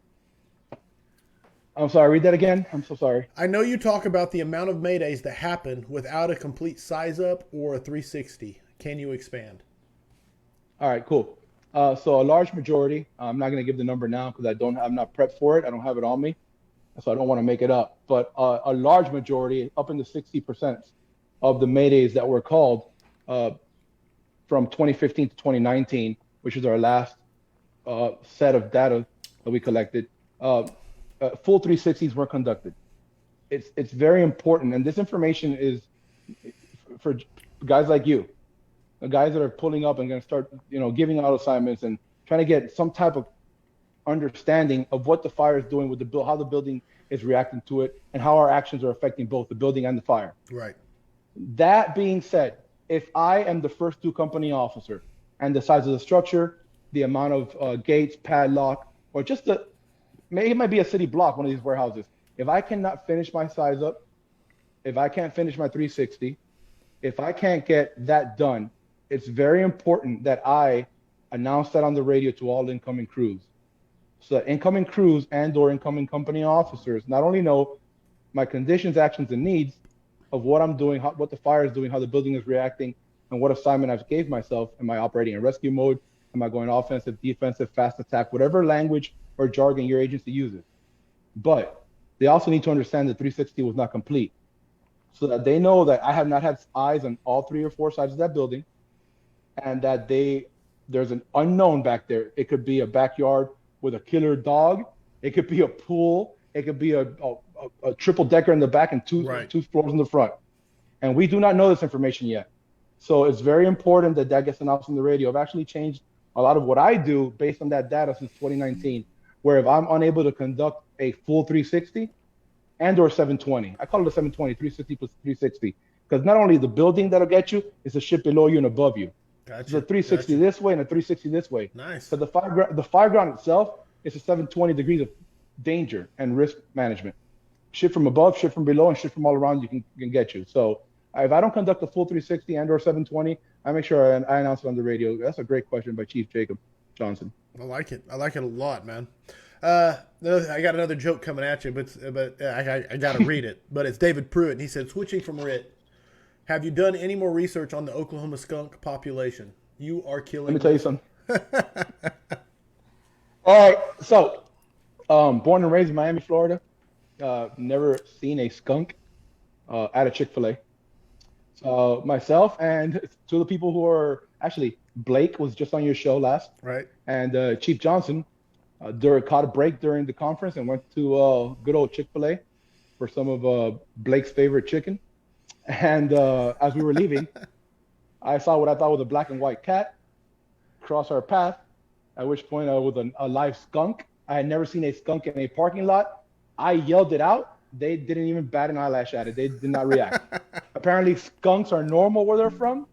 I'm sorry, read that again. I'm so sorry. I know you talk about the amount of Maydays that happen without a complete size up or a 360. Can you expand? All right, cool. So a large majority, I'm not going to give the number now because I'm not prepped for it. I don't have it on me, so I don't want to make it up. But a large majority, up into 60% of the Maydays that were called from 2015 to 2019, which is our last set of data that we collected, full 360s were conducted. It's very important, and this information is for guys like you, the guys that are pulling up and going to start, giving out assignments and trying to get some type of understanding of what the fire is doing with the build, how the building is reacting to it, and how our actions are affecting both the building and the fire. Right. That being said, if I am the first due company officer and the size of the structure, the amount of gates, padlock, or just it might be a city block, one of these warehouses. If I cannot finish my size up, if I can't finish my 360, if I can't get that done, it's very important that I announce that on the radio to all incoming crews. So that incoming crews and or incoming company officers not only know my conditions, actions, and needs of what I'm doing, what the fire is doing, how the building is reacting, and what assignment I've gave myself. Am I operating in rescue mode? Am I going offensive, defensive, fast attack, whatever language or jargon your agency uses. But they also need to understand that 360 was not complete, so that they know that I have not had eyes on all 3 or 4 sides of that building, and that there's an unknown back there. It could be a backyard with a killer dog. It could be a pool. It could be a triple decker in the back and two floors in the front. And we do not know this information yet. So it's very important that gets announced on the radio. I've actually changed a lot of what I do based on that data since 2019, where if I'm unable to conduct a full 360 and or 720, I call it a 720, 360 plus 360, because not only the building that'll get you, it's a ship below you and above you. Gotcha. It's a 360 this way and a 360 this way. Nice. So the fire ground itself is a 720 degrees of danger and risk management. Shit from above, shit from below, and shit from all around you can get you. So if I don't conduct a full 360 and or 720, I make sure I announce it on the radio. That's a great question by Chief Jacob Johnson. I like it. I like it a lot, man. I got another joke coming at you, but I got to read it. But it's David Pruitt, and he said, switching from RIT, have you done any more research on the Oklahoma skunk population? You are killing. Let me tell you something. All right. So, born and raised in Miami, Florida. Never seen a skunk at a Chick-fil-A. So myself and 2 of the people who are actually, Blake was just on your show last. Right. And Chief Johnson caught a break during the conference and went to good old Chick-fil-A for some of Blake's favorite chicken. And as we were leaving, I saw what I thought was a black and white cat cross our path, at which point with a live skunk. I had never seen a skunk in a parking lot. I yelled it out. They didn't even bat an eyelash at it. They did not react. Apparently, skunks are normal where they're from.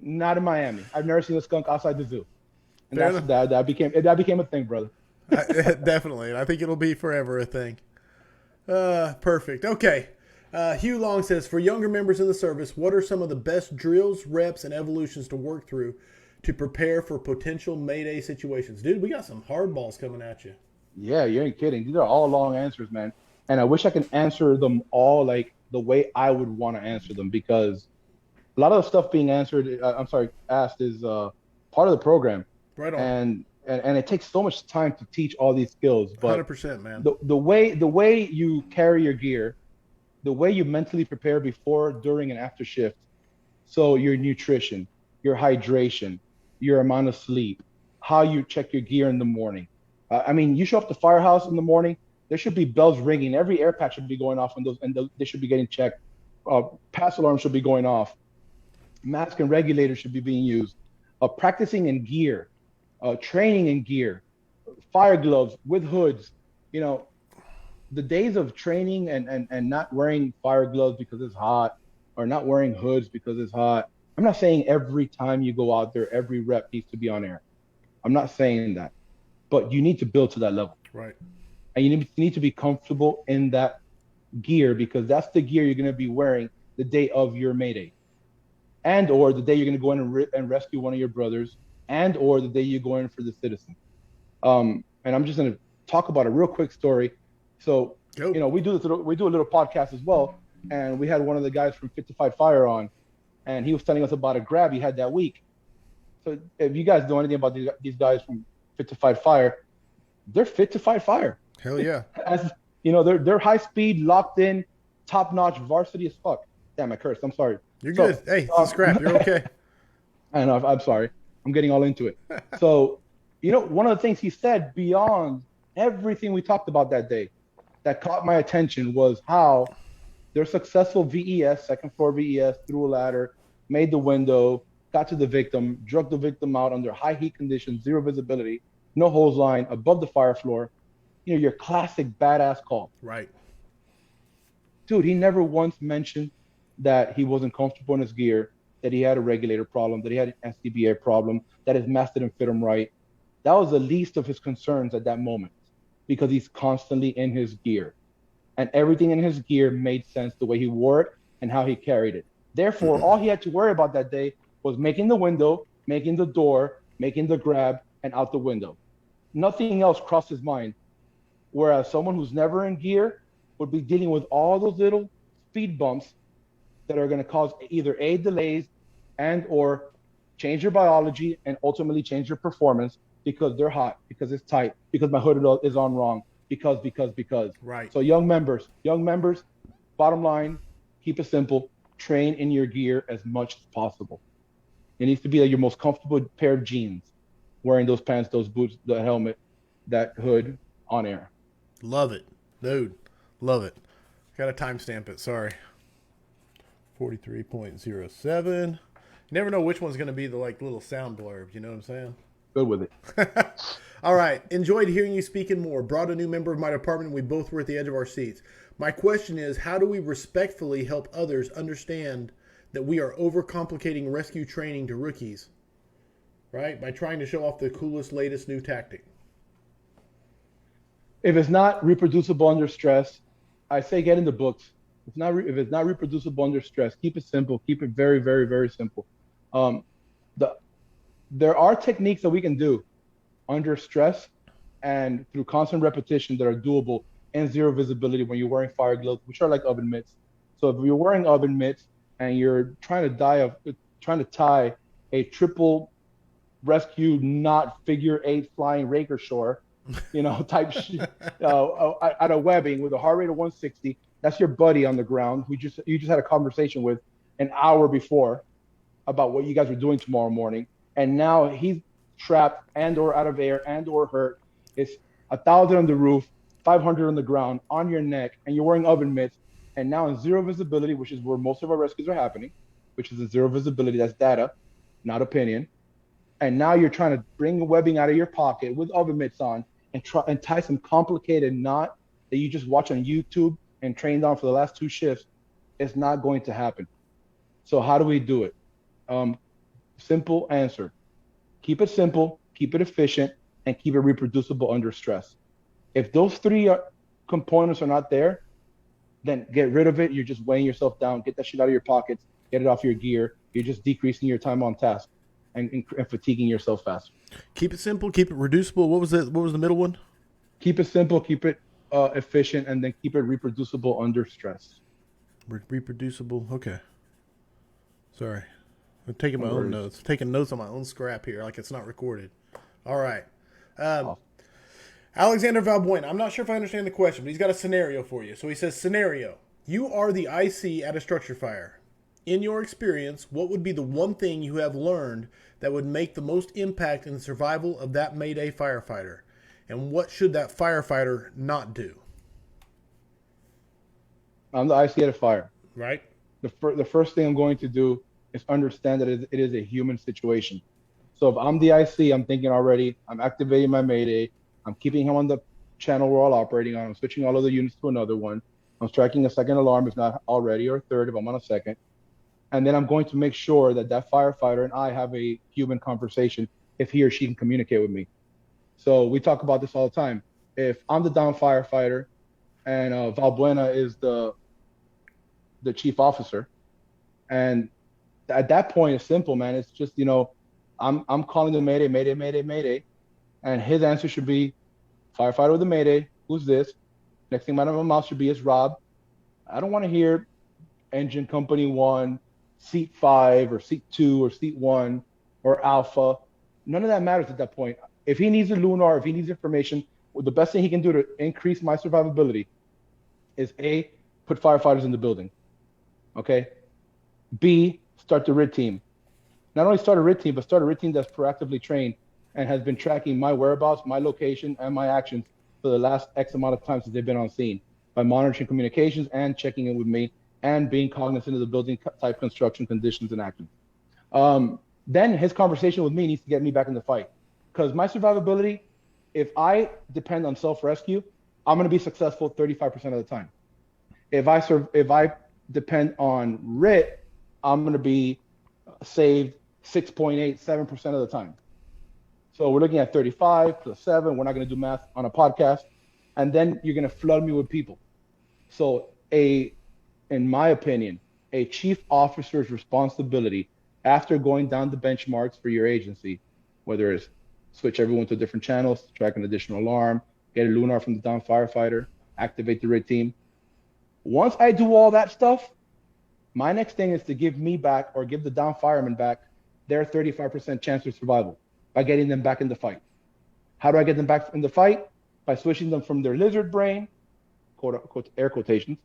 Not in Miami. I've never seen a skunk outside the zoo, and Fair that's enough. that became a thing, brother. Definitely. And I think it'll be forever a thing. Perfect. Okay. Hugh Long says, for younger members in the service, what are some of the best drills, reps, and evolutions to work through to prepare for potential Mayday situations? Dude, we got some hardballs coming at you. Yeah, you ain't kidding. These are all long answers, man. And I wish I can answer them all like the way I would want to answer them because a lot of the stuff being answered, I'm sorry, asked is part of the program, Right on. and it takes so much time to teach all these skills. But 100%, man. the way you carry your gear, the way you mentally prepare before, during, and after shift. So your nutrition, your hydration, your amount of sleep, how you check your gear in the morning. I mean, you show up to Firehouse in the morning, there should be bells ringing. Every air patch should be going off, they should be getting checked. Pass alarms should be going off. Mask and regulators should be being used. Practicing in gear, training in gear, fire gloves with hoods. You know, the days of training and not wearing fire gloves because it's hot or not wearing hoods because it's hot. I'm not saying every time you go out there, every rep needs to be on air. I'm not saying that, but you need to build to that level. Right. And you need to be comfortable in that gear because that's the gear you're going to be wearing the day of your Mayday, and or the day you're going to go in and rescue one of your brothers, and or the day you go in for the citizen. And I'm just going to talk about a real quick story. So, Go. you know, we do a little podcast as well, and we had one of the guys from 55 Fire on, and he was telling us about a grab he had that week. So if you guys know anything about these guys from 55 Fire, they're fit to fight fire. Hell yeah. As you know, they're high speed, locked in, top notch, varsity as fuck. Damn, I cursed. I'm sorry. You're good. Hey, it's a scrap. You're okay. I know. I'm sorry. I'm getting all into it. So, you know, one of the things he said beyond everything we talked about that day that caught my attention was how their successful VES, second floor VES, through a ladder, made the window, got to the victim, drug the victim out under high heat conditions, zero visibility, no hose line, above the fire floor. You know, your classic badass call. Right. Dude, he never once mentioned that he wasn't comfortable in his gear, that he had a regulator problem, that he had an SDBA problem, that his mask didn't fit him right. That was the least of his concerns at that moment because he's constantly in his gear. And everything in his gear made sense the way he wore it and how he carried it. Therefore, all he had to worry about that day was making the window, making the door, making the grab, and out the window. Nothing else crossed his mind. Whereas someone who's never in gear would be dealing with all those little speed bumps that are going to cause either delays and or change your biology and ultimately change your performance because they're hot, because it's tight, because my hood is on wrong, because. Right. So young members, bottom line, keep it simple, train in your gear as much as possible. It needs to be like your most comfortable pair of jeans, wearing those pants, those boots, the helmet, that hood on air. Love it. Dude. Love it. Got to timestamp it. Sorry. 43.07. You never know which one's going to be the like little sound blurb. You know what I'm saying? Good with it. All right. Enjoyed hearing you speaking more. Brought a new member of my department and we both were at the edge of our seats. My question is, how do we respectfully help others understand that we are overcomplicating rescue training to rookies, right? By trying to show off the coolest, latest new tactic. If it's not reproducible under stress, I say get in the books. If it's not reproducible under stress, keep it simple. Keep it very, very, very simple. There are techniques that we can do under stress and through constant repetition that are doable in zero visibility when you're wearing fire gloves, which are like oven mitts. So if you're wearing oven mitts and you're trying to tie a triple rescue knot figure 8 flying rake shore, you know, type at a webbing with a heart rate of 160. That's your buddy on the ground who you just had a conversation with an hour before about what you guys were doing tomorrow morning, and now he's trapped and or out of air and or hurt. It's 1,000 on the roof, 500 on the ground, on your neck, and you're wearing oven mitts, and now in zero visibility, which is where most of our rescues are happening, which is in zero visibility. That's data, not opinion. And now you're trying to bring webbing out of your pocket with oven mitts on and tie some complicated knot that you just watch on YouTube and trained on for the last 2 shifts. It's not going to happen. So how do we do it? Simple answer. Keep it simple, keep it efficient, and keep it reproducible under stress. If those three components are not there, then get rid of it. You're just weighing yourself down. Get that shit out of your pockets. Get it off your gear. You're just decreasing your time on task and fatiguing yourself faster. Keep it simple. Keep it reducible. What was the middle one? Keep it simple. Keep it efficient, and then keep it reproducible under stress. Reproducible. Okay. Sorry, I'm taking my own notes. Taking notes on my own scrap here, like it's not recorded. All right. Alexander Valbuena. I'm not sure if I understand the question, but he's got a scenario for you. So he says, scenario. You are the IC at a structure fire. In your experience, what would be the one thing you have learned that would make the most impact in the survival of that Mayday firefighter? And what should that firefighter not do? I'm the IC at a fire. Right. The first thing I'm going to do is understand that it is a human situation. So if I'm the IC, I'm thinking already, I'm activating my Mayday. I'm keeping him on the channel we're all operating on. I'm switching all of the units to another one. I'm striking a second alarm, if not already, or third if I'm on a second. And then I'm going to make sure that that firefighter and I have a human conversation if he or she can communicate with me. So we talk about this all the time. If I'm the down firefighter and Valbuena is the chief officer, and at that point it's simple, man. It's just, I'm calling the Mayday, Mayday, Mayday, Mayday. And his answer should be, firefighter with the Mayday, who's this? Next thing out of my mouth should be, it's Rob. I don't want to hear engine company 1, seat 5, or seat 2, or seat 1, or alpha. None of that matters at that point. If he needs a LUNAR, if he needs information, well, the best thing he can do to increase my survivability is A, put firefighters in the building. Okay? B, start the RIT team. Not only start a RIT team, but start a RIT team that's proactively trained and has been tracking my whereabouts, my location, and my actions for the last X amount of times since they've been on scene by monitoring communications and checking in with me and being cognizant of the building type, construction conditions, and actions. Then his conversation with me needs to get me back in the fight. Because my survivability, if I depend on self-rescue, I'm going to be successful 35% of the time. If I depend on RIT, I'm going to be saved 6.8, 7% of the time. So we're looking at 35 plus 7. We're not going to do math on a podcast. And then you're going to flood me with people. So in my opinion, a chief officer's responsibility after going down the benchmarks for your agency, whether it's switch everyone to different channels, track an additional alarm, get a LUNAR from the down firefighter, activate the RIT team. Once I do all that stuff, my next thing is to give me back or give the down fireman back their 35% chance of survival by getting them back in the fight. How do I get them back in the fight? By switching them from their lizard brain, quote unquote, air quotations,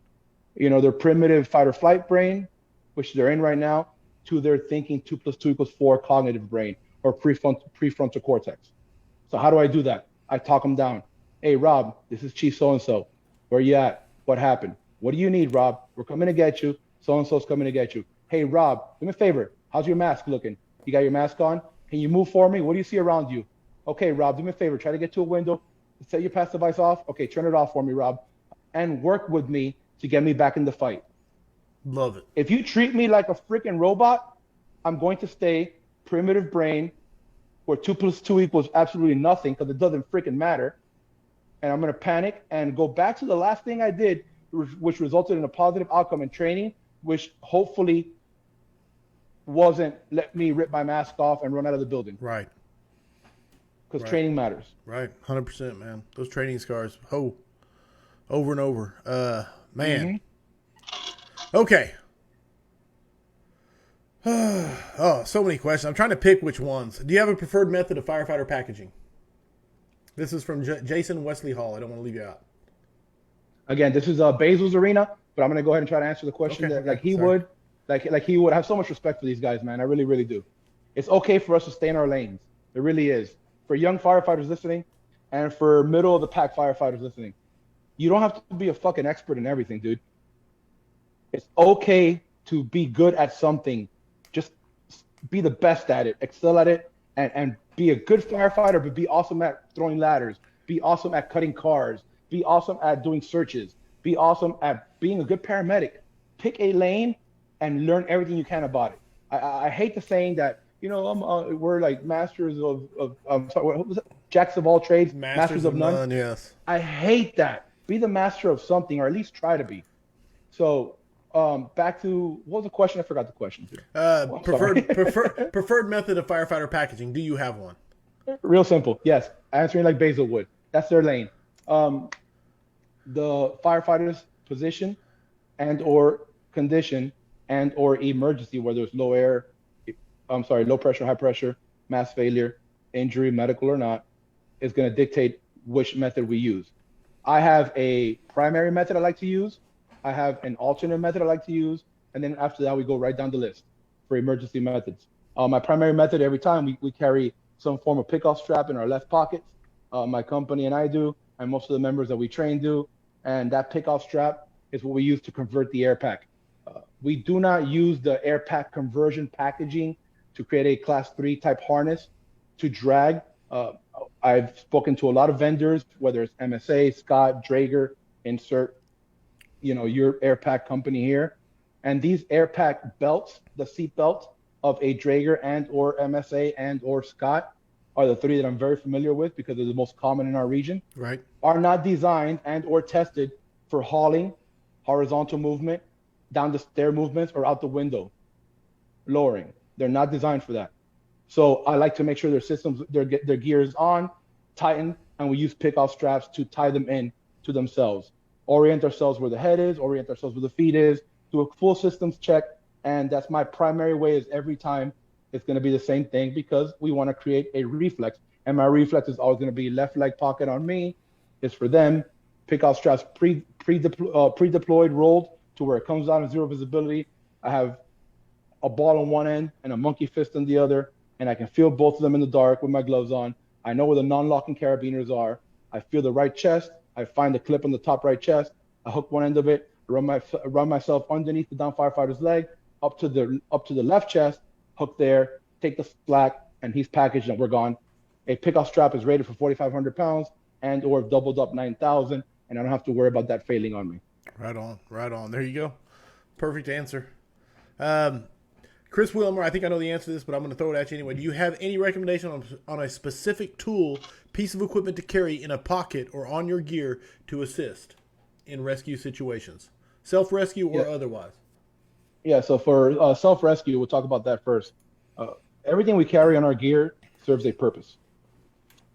their primitive fight or flight brain, which they're in right now, to their thinking 2 + 2 = 4 cognitive brain or prefrontal cortex. So how do I do that? I talk them down. Hey, Rob, this is Chief so-and-so. Where you at? What happened? What do you need, Rob? We're coming to get you. So-and-so's coming to get you. Hey, Rob, do me a favor. How's your mask looking? You got your mask on? Can you move for me? What do you see around you? Okay, Rob, do me a favor. Try to get to a window. Set your pass device off. Okay, turn it off for me, Rob. And work with me to get me back in the fight. Love it. If you treat me like a freaking robot, I'm going to stay primitive brain where 2 + 2 = absolutely nothing because it doesn't freaking matter. And I'm going to panic and go back to the last thing I did, which resulted in a positive outcome in training, which hopefully wasn't let me rip my mask off and run out of the building. Right. Because training matters. Right. 100%, man. Those training scars. Over and over. Man. Mm-hmm. Okay. So many questions. I'm trying to pick which ones. Do you have a preferred method of firefighter packaging? This is from Jason Wesley Hall. I don't want to leave you out. Again, this is Basil's arena, but I'm going to go ahead and try to answer the question like he would. Like he would. I have so much respect for these guys, man. I really, really do. It's okay for us to stay in our lanes. It really is. For young firefighters listening and for middle of the pack firefighters listening, you don't have to be a fucking expert in everything, dude. It's okay to be good at something. Just be the best at it, excel at it, and be a good firefighter, but be awesome at throwing ladders, be awesome at cutting cars, be awesome at doing searches, be awesome at being a good paramedic. Pick a lane and learn everything you can about it. I hate the saying that, we're like masters of I'm sorry, what was it? Jacks of all trades, masters of none. Yes. I hate that. Be the master of something, or at least try to be. So, back to what was the question? I forgot the question. Oh, I'm sorry. Preferred method of firefighter packaging. Do you have one? Real simple. Yes, answering like Basil would. That's their lane. The firefighters' position and or condition and or emergency, whether it's low pressure, high pressure, mass failure, injury, medical or not, is going to dictate which method we use. I have a primary method I like to use. I have an alternate method I like to use. And then after that, we go right down the list for emergency methods. My primary method, every time we carry some form of pickoff strap in our left pockets. My company and I do, and most of the members that we train do. And that pickoff strap is what we use to convert the air pack. We do not use the air pack conversion packaging to create a class 3 type harness to drag. I've spoken to a lot of vendors, whether it's MSA, Scott, Draeger, insert, your air pack company here. And these air pack belts, the seat belt of a Draeger and or MSA and or Scott, are the 3 that I'm very familiar with because they're the most common in our region. Right. Are not designed and or tested for hauling, horizontal movement, down the stair movements, or out the window, lowering. They're not designed for that. So I like to make sure their systems, their gear is on, tightened, and we use pickoff straps to tie them in to themselves. Orient ourselves where the head is, orient ourselves where the feet is, do a full systems check, and that's my primary way. Is every time it's going to be the same thing because we want to create a reflex, and my reflex is always going to be left leg pocket on me. It's for them. Pickoff straps pre-deployed, rolled to where it comes out in zero visibility. I have a ball on one end and a monkey fist on the other, and I can feel both of them in the dark with my gloves on. I know where the non-locking carabiners are. I feel the right chest. I find the clip on the top right chest. I hook one end of it, run myself underneath the down firefighter's leg, up to the left chest, hook there, take the slack, and he's packaged and we're gone. A pickoff strap is rated for 4,500 pounds and or doubled up 9,000, and I don't have to worry about that failing on me. Right on. There you go. Perfect answer. Chris Wilmer, I think I know the answer to this, but I'm going to throw it at you anyway. Do you have any recommendation on a specific tool, piece of equipment to carry in a pocket or on your gear to assist in rescue situations, self-rescue or otherwise? Yeah, so for self-rescue, we'll talk about that first. Everything we carry on our gear serves a purpose.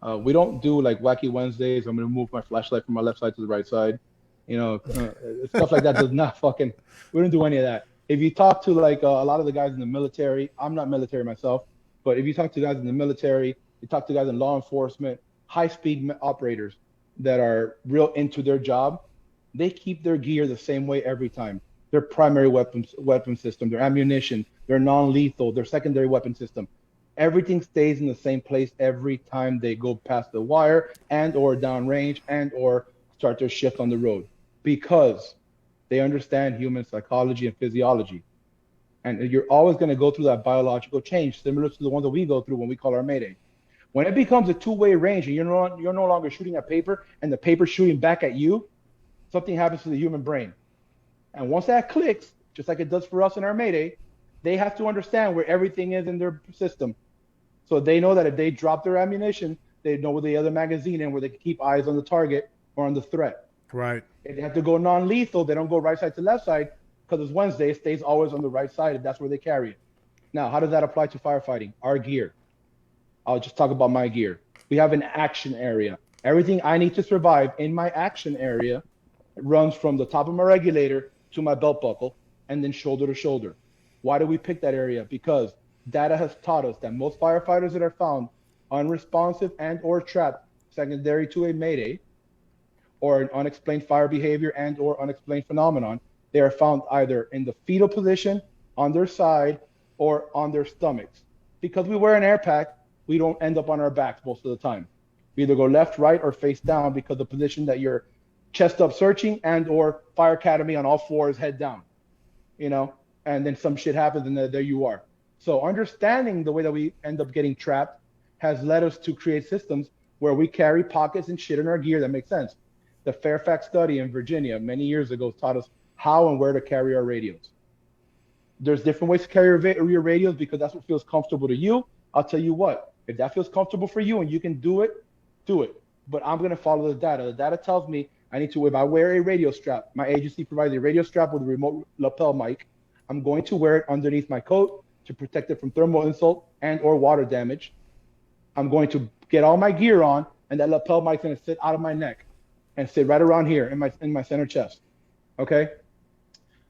We don't do like wacky Wednesdays. I'm going to move my flashlight from my left side to the right side. Stuff like that does not we don't do any of that. If you talk to like a lot of the guys in the military, I'm not military myself, but if you talk to guys in the military, you talk to guys in law enforcement, high-speed operators that are real into their job, they keep their gear the same way every time. Their primary weapon system, their ammunition, their non-lethal, their secondary weapon system, everything stays in the same place every time they go past the wire and or downrange and or start their shift on the road, because they understand human psychology and physiology. And you're always going to go through that biological change, similar to the one that we go through when we call our Mayday. When it becomes a two-way range and you're no longer shooting at paper and the paper shooting back at you, something happens to the human brain. And once that clicks, just like it does for us in our Mayday, they have to understand where everything is in their system. So they know that if they drop their ammunition, they know where the other magazine and where they can keep eyes on the target or on the threat. Right. If they have to go non-lethal, they don't go right side to left side because it's Wednesday. It stays always on the right side if that's where they carry it. Now, how does that apply to firefighting? Our gear. I'll just talk about my gear. We have an action area. Everything I need to survive in my action area runs from the top of my regulator to my belt buckle and then shoulder to shoulder. Why do we pick that area? Because data has taught us that most firefighters that are found unresponsive and or trapped secondary to a Mayday or an unexplained fire behavior and or unexplained phenomenon, they are found either in the fetal position, on their side, or on their stomachs. Because we wear an air pack, we don't end up on our backs most of the time. We either go left, right, or face down because the position that you're chest up searching and or fire academy on all fours, head down, and then some shit happens and there you are. So understanding the way that we end up getting trapped has led us to create systems where we carry pockets and shit in our gear that makes sense. The Fairfax study in Virginia many years ago taught us how and where to carry our radios. There's different ways to carry your radios because that's what feels comfortable to you. I'll tell you what, if that feels comfortable for you and you can do it, do it. But I'm going to follow the data. The data tells me I need to, if I wear a radio strap, my agency provides a radio strap with a remote lapel mic. I'm going to wear it underneath my coat to protect it from thermal insult and or water damage. I'm going to get all my gear on, and that lapel mic's going to sit out of my neck and sit right around here in my center chest. Okay?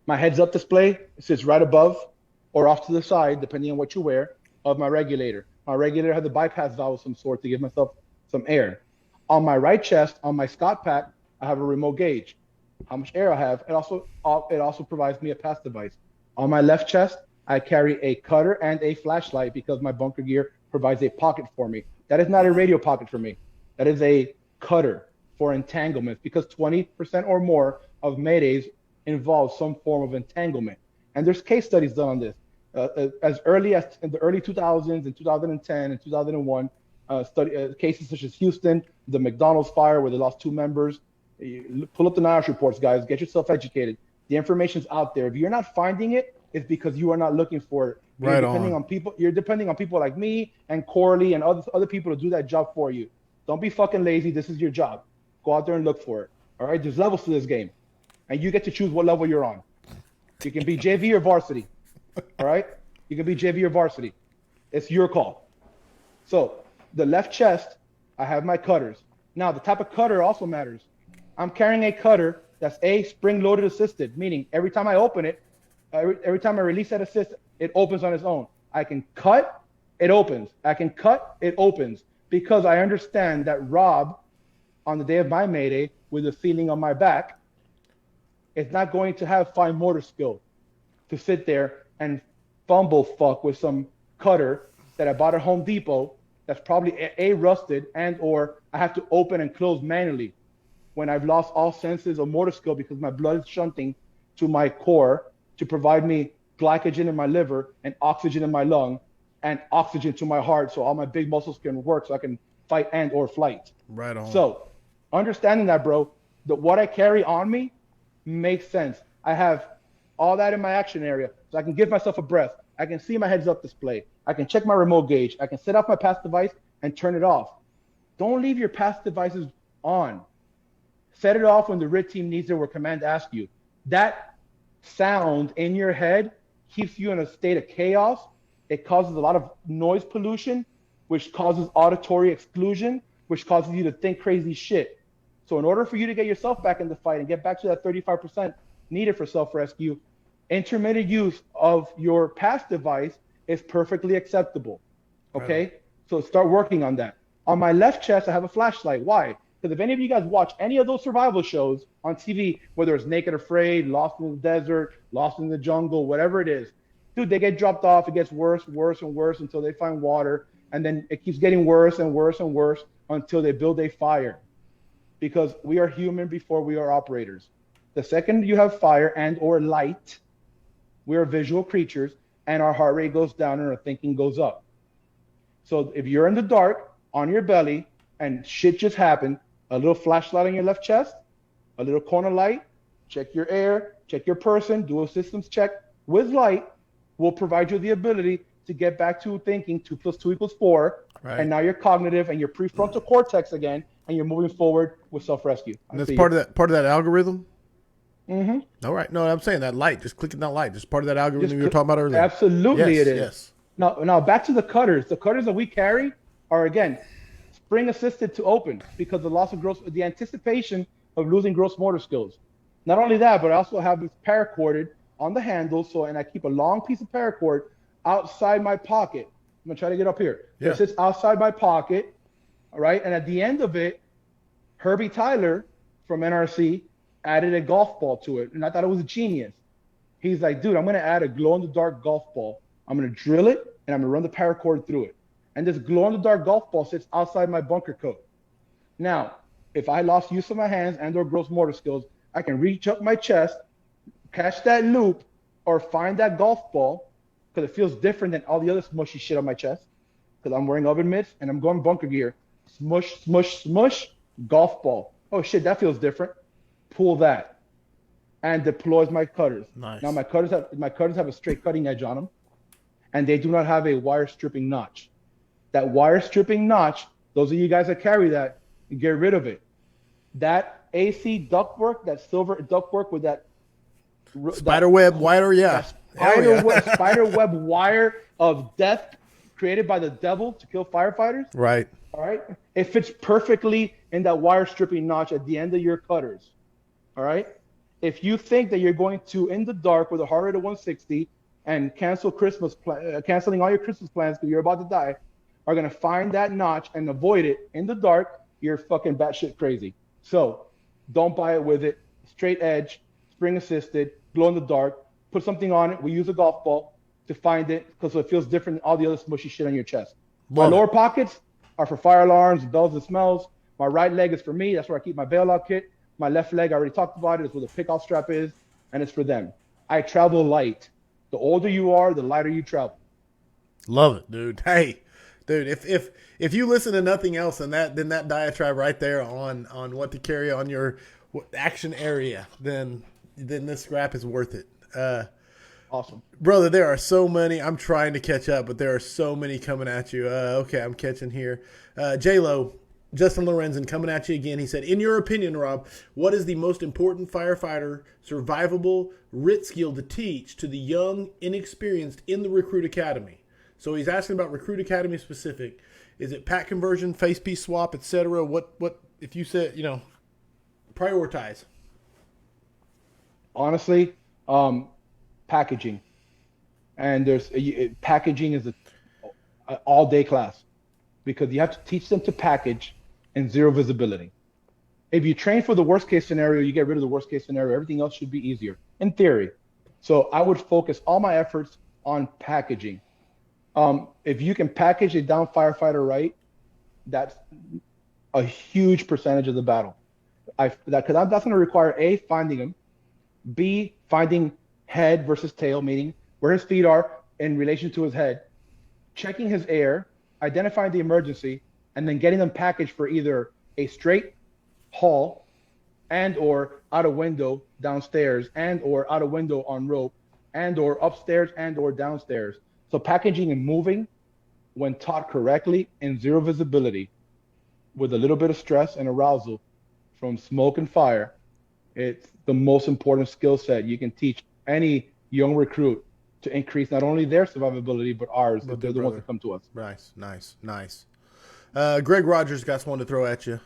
My heads up display sits right above or off to the side, depending on what you wear, of my regulator. My regulator has a bypass valve of some sort to give myself some air. On my right chest, on my Scott pack, I have a remote gauge, how much air I have. It also provides me a pass device. On my left chest, I carry a cutter and a flashlight because my bunker gear provides a pocket for me. That is not a radio pocket for me. That is a cutter for entanglement because 20% or more of Maydays involve some form of entanglement. And there's case studies done on this. As early as in the early 2000s, in 2010 and 2001, cases such as Houston, the McDonald's fire where they lost 2 members. Pull up the NIOSH reports, guys. Get yourself educated. The information's out there. If you're not finding it, it's because you are not looking for it. Right You're depending on people like me and Corley and other people to do that job for you. Don't be fucking lazy. This is your job. Go out there and look for it. All right? There's levels to this game. And you get to choose what level you're on. You can be JV or varsity. All right? You can be JV or varsity. It's your call. So the left chest, I have my cutters. Now, the type of cutter also matters. I'm carrying a cutter that's spring-loaded assisted, meaning every time I open it, every time I release that assist, it opens on its own. I can cut, it opens. I can cut, it opens. Because I understand that Rob, on the day of my Mayday, with the feeling on my back, is not going to have fine motor skill to sit there and fumble fuck with some cutter that I bought at Home Depot that's probably rusted and or I have to open and close manually when I've lost all senses of motor skill because my blood is shunting to my core to provide me glycogen in my liver and oxygen in my lung and oxygen to my heart so all my big muscles can work so I can fight and or flight. Right on. So understanding that, bro, that what I carry on me makes sense. I have all that in my action area so I can give myself a breath. I can see my heads up display. I can check my remote gauge. I can set off my pass device and turn it off. Don't leave your pass devices on. Set it off when the RIT team needs it or command asks you. That sound in your head keeps you in a state of chaos. It causes a lot of noise pollution, which causes auditory exclusion, which causes you to think crazy shit. So in order for you to get yourself back in the fight and get back to that 35% needed for self-rescue, intermittent use of your pass device is perfectly acceptable. Okay? Right. So start working on that. On my left chest, I have a flashlight. Why? Because if any of you guys watch any of those survival shows on TV, whether it's Naked Afraid, Lost in the Desert, Lost in the Jungle, whatever it is, dude, they get dropped off. It gets worse, worse, and worse until they find water. And then it keeps getting worse and worse and worse until they build a fire. Because we are human before we are operators. The second you have fire and or light, we are visual creatures, and our heart rate goes down and our thinking goes up. So if you're in the dark, on your belly, and shit just happened, a little flashlight on your left chest, a little corner light, check your air, check your person, do a systems check with light, will provide you the ability to get back to thinking 2 + 2 = 4, right. And now you're cognitive and your prefrontal cortex again, and you're moving forward with self-rescue. And that's part of that algorithm? Mm-hmm. All right. No, I'm saying that light, just clicking that light, just part of that algorithm you were talking about earlier. Absolutely, yes, it is. Yes. Now back to the cutters. The cutters that we carry are, again, spring assisted to open because the anticipation of losing gross motor skills. Not only that, but I also have this paracorded on the handle. And I keep a long piece of paracord outside my pocket. I'm gonna try to get up here. Yeah. It sits outside my pocket. All right. And at the end of it, Herbie Tyler from NRC added a golf ball to it. And I thought it was a genius. He's like, dude, I'm going to add a glow-in-the-dark golf ball. I'm going to drill it, and I'm going to run the paracord through it. And this glow-in-the-dark golf ball sits outside my bunker coat. Now, if I lost use of my hands and or gross motor skills, I can reach up my chest, catch that loop, or find that golf ball, because it feels different than all the other smushy shit on my chest, because I'm wearing oven mitts, and I'm going bunker gear. Smush, smush, smush, golf ball. Oh, shit, that feels different. Pull that. and deploys my cutters. Nice. Now my cutters have a straight cutting edge on them, and they do not have a wire stripping notch. That wire stripping notch, those of you guys that carry that, get rid of it. That AC ductwork, that silver ductwork with that spider web wire, yeah. Spider web wire of death created by the devil to kill firefighters. Right. All right. It fits perfectly in that wire stripping notch at the end of your cutters. All right. If you think that you're going to, in the dark with a heart rate of 160 and canceling all your Christmas plans because you're about to die, are going to find that notch and avoid it in the dark, you're fucking batshit crazy. So don't buy it with it. Straight edge, spring assisted, glow in the dark. Put something on it. We use a golf ball to find it because it feels different than all the other smushy shit on your chest. My lower pockets are for fire alarms, bells and smells. My right leg is for me. That's where I keep my bailout kit. My left leg, I already talked about it, is where the pickoff strap is, and it's for them. I travel light. The older you are, the lighter you travel. Love it, dude. Hey, dude, if you listen to nothing else than that diatribe right there on what to carry on your action area, then this scrap is worth it. Awesome. Brother, there are so many. I'm trying to catch up, but there are so many coming at you. Okay, I'm catching here. J-Lo, Justin Lorenzen coming at you again. He said, in your opinion, Rob, what is the most important firefighter survivable RIT skill to teach to the young, inexperienced in the Recruit Academy? So he's asking about Recruit Academy specific. Is it pack conversion, face piece swap, etc.? What if you said, prioritize? Honestly, packaging. And packaging is an all-day class because you have to teach them to package in zero visibility. If you train for the worst-case scenario, you get rid of the worst-case scenario. Everything else should be easier, in theory. So I would focus all my efforts on packaging. If you can package a down firefighter right, that's a huge percentage of the battle. Because that's going to require A, finding him, B, finding head versus tail, meaning where his feet are in relation to his head, checking his air, identifying the emergency, and then getting them packaged for either a straight haul and or out a window downstairs and or out a window on rope and or upstairs and or downstairs. So packaging and moving, when taught correctly in zero visibility with a little bit of stress and arousal from smoke and fire, it's the most important skill set you can teach any young recruit to increase not only their survivability, but ours, if they're the ones that come to us. Nice. Greg Rogers got one to throw at you.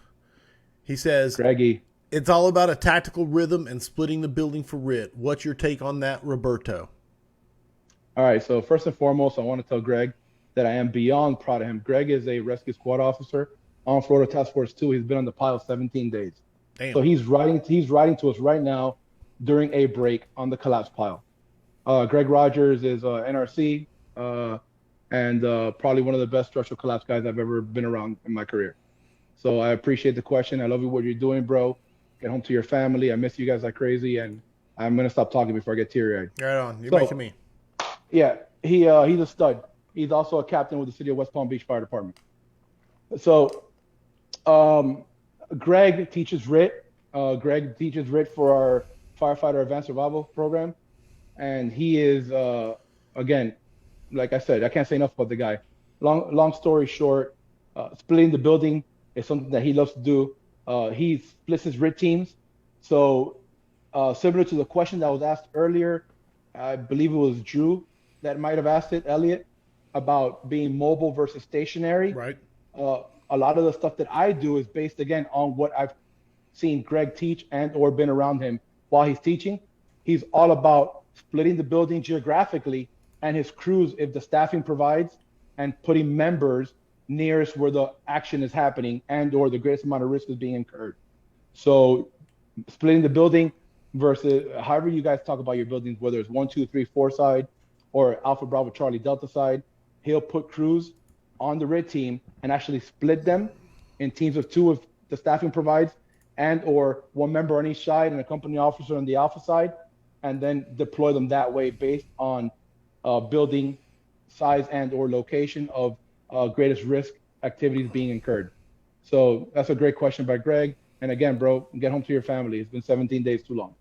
He says, Greggy, it's all about a tactical rhythm and splitting the building for RIT. What's your take on that, Roberto? All right, so first and foremost, I want to tell Greg that I am beyond proud of him. Greg is a rescue squad officer on Florida Task Force 2. He's been on the pile 17 days. Damn. So he's writing to us right now during a break on the collapse pile. Greg Rogers is NRC and probably one of the best structural collapse guys I've ever been around in my career. So I appreciate the question. I love you, what you're doing, bro. Get home to your family. I miss you guys like crazy, and I'm going to stop talking before I get teary-eyed. Right on. You're making me. Yeah, he's a stud. He's also a captain with the City of West Palm Beach Fire Department. So Greg teaches RIT. Greg teaches RIT for our Firefighter Advanced Survival program. And he is, again, like I said, I can't say enough about the guy. Long story short, splitting the building is something that he loves to do. He splits his RIT teams. So similar to the question that was asked earlier, I believe it was Drew that might have asked it, Elliot, about being mobile versus stationary. Right. A lot of the stuff that I do is based, again, on what I've seen Greg teach and or been around him while he's teaching. He's all about splitting the building geographically and his crews, if the staffing provides, and putting members nearest where the action is happening and or the greatest amount of risk is being incurred. So splitting the building versus however you guys talk about your buildings, whether it's 1, 2, 3, 4 side or Alpha Bravo Charlie Delta side, he'll put crews on the RIT team and actually split them in teams of 2 if the staffing provides, and or 1 member on each side and a company officer on the Alpha side, and then deploy them that way based on building size and or location of greatest risk activities being incurred. So that's a great question by Greg. And again, bro, get home to your family. It's been 17 days too long.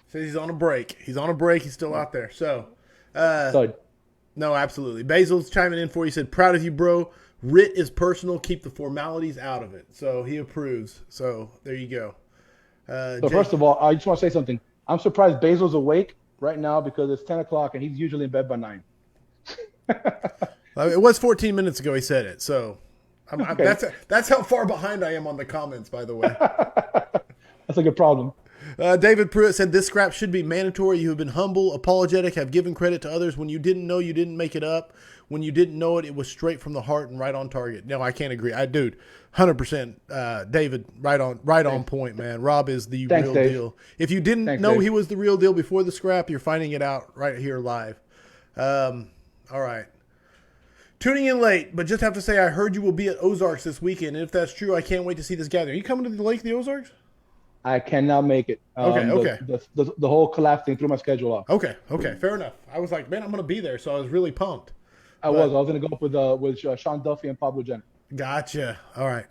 Says he's on a break. He's on a break. He's still out there. So, Stud. no, absolutely. Basil's chiming in for you. He said, proud of you, bro. Writ is personal. Keep the formalities out of it. So he approves. So there you go. So first of all, I just want to say something. I'm surprised Basil's awake right now because it's 10 o'clock and he's usually in bed by 9. It was 14 minutes ago he said it. So Okay. that's how far behind I am on the comments, by the way. That's a good problem. David Pruitt said, this scrap should be mandatory. You have been humble, apologetic, have given credit to others. When you didn't know, you didn't make it up. When you didn't know it, it was straight from the heart and right on target. No, I can't agree. Dude, 100%. David, right on point, man. Rob is the Thanks, real Dave. deal. If you didn't Thanks, know Dave. he was the real deal before the scrap, you're finding it out right here live. All right. Tuning in late, but just have to say I heard you will be at Ozarks this weekend. And if that's true, I can't wait to see this gathering. Are you coming to the Lake of the Ozarks? I cannot make it. Okay. The whole collapse thing threw my schedule off. Okay, fair enough. I was like, man, I'm going to be there, so I was really pumped. I was going to go up with Sean Duffy and Pablo Jenner. Gotcha. All right.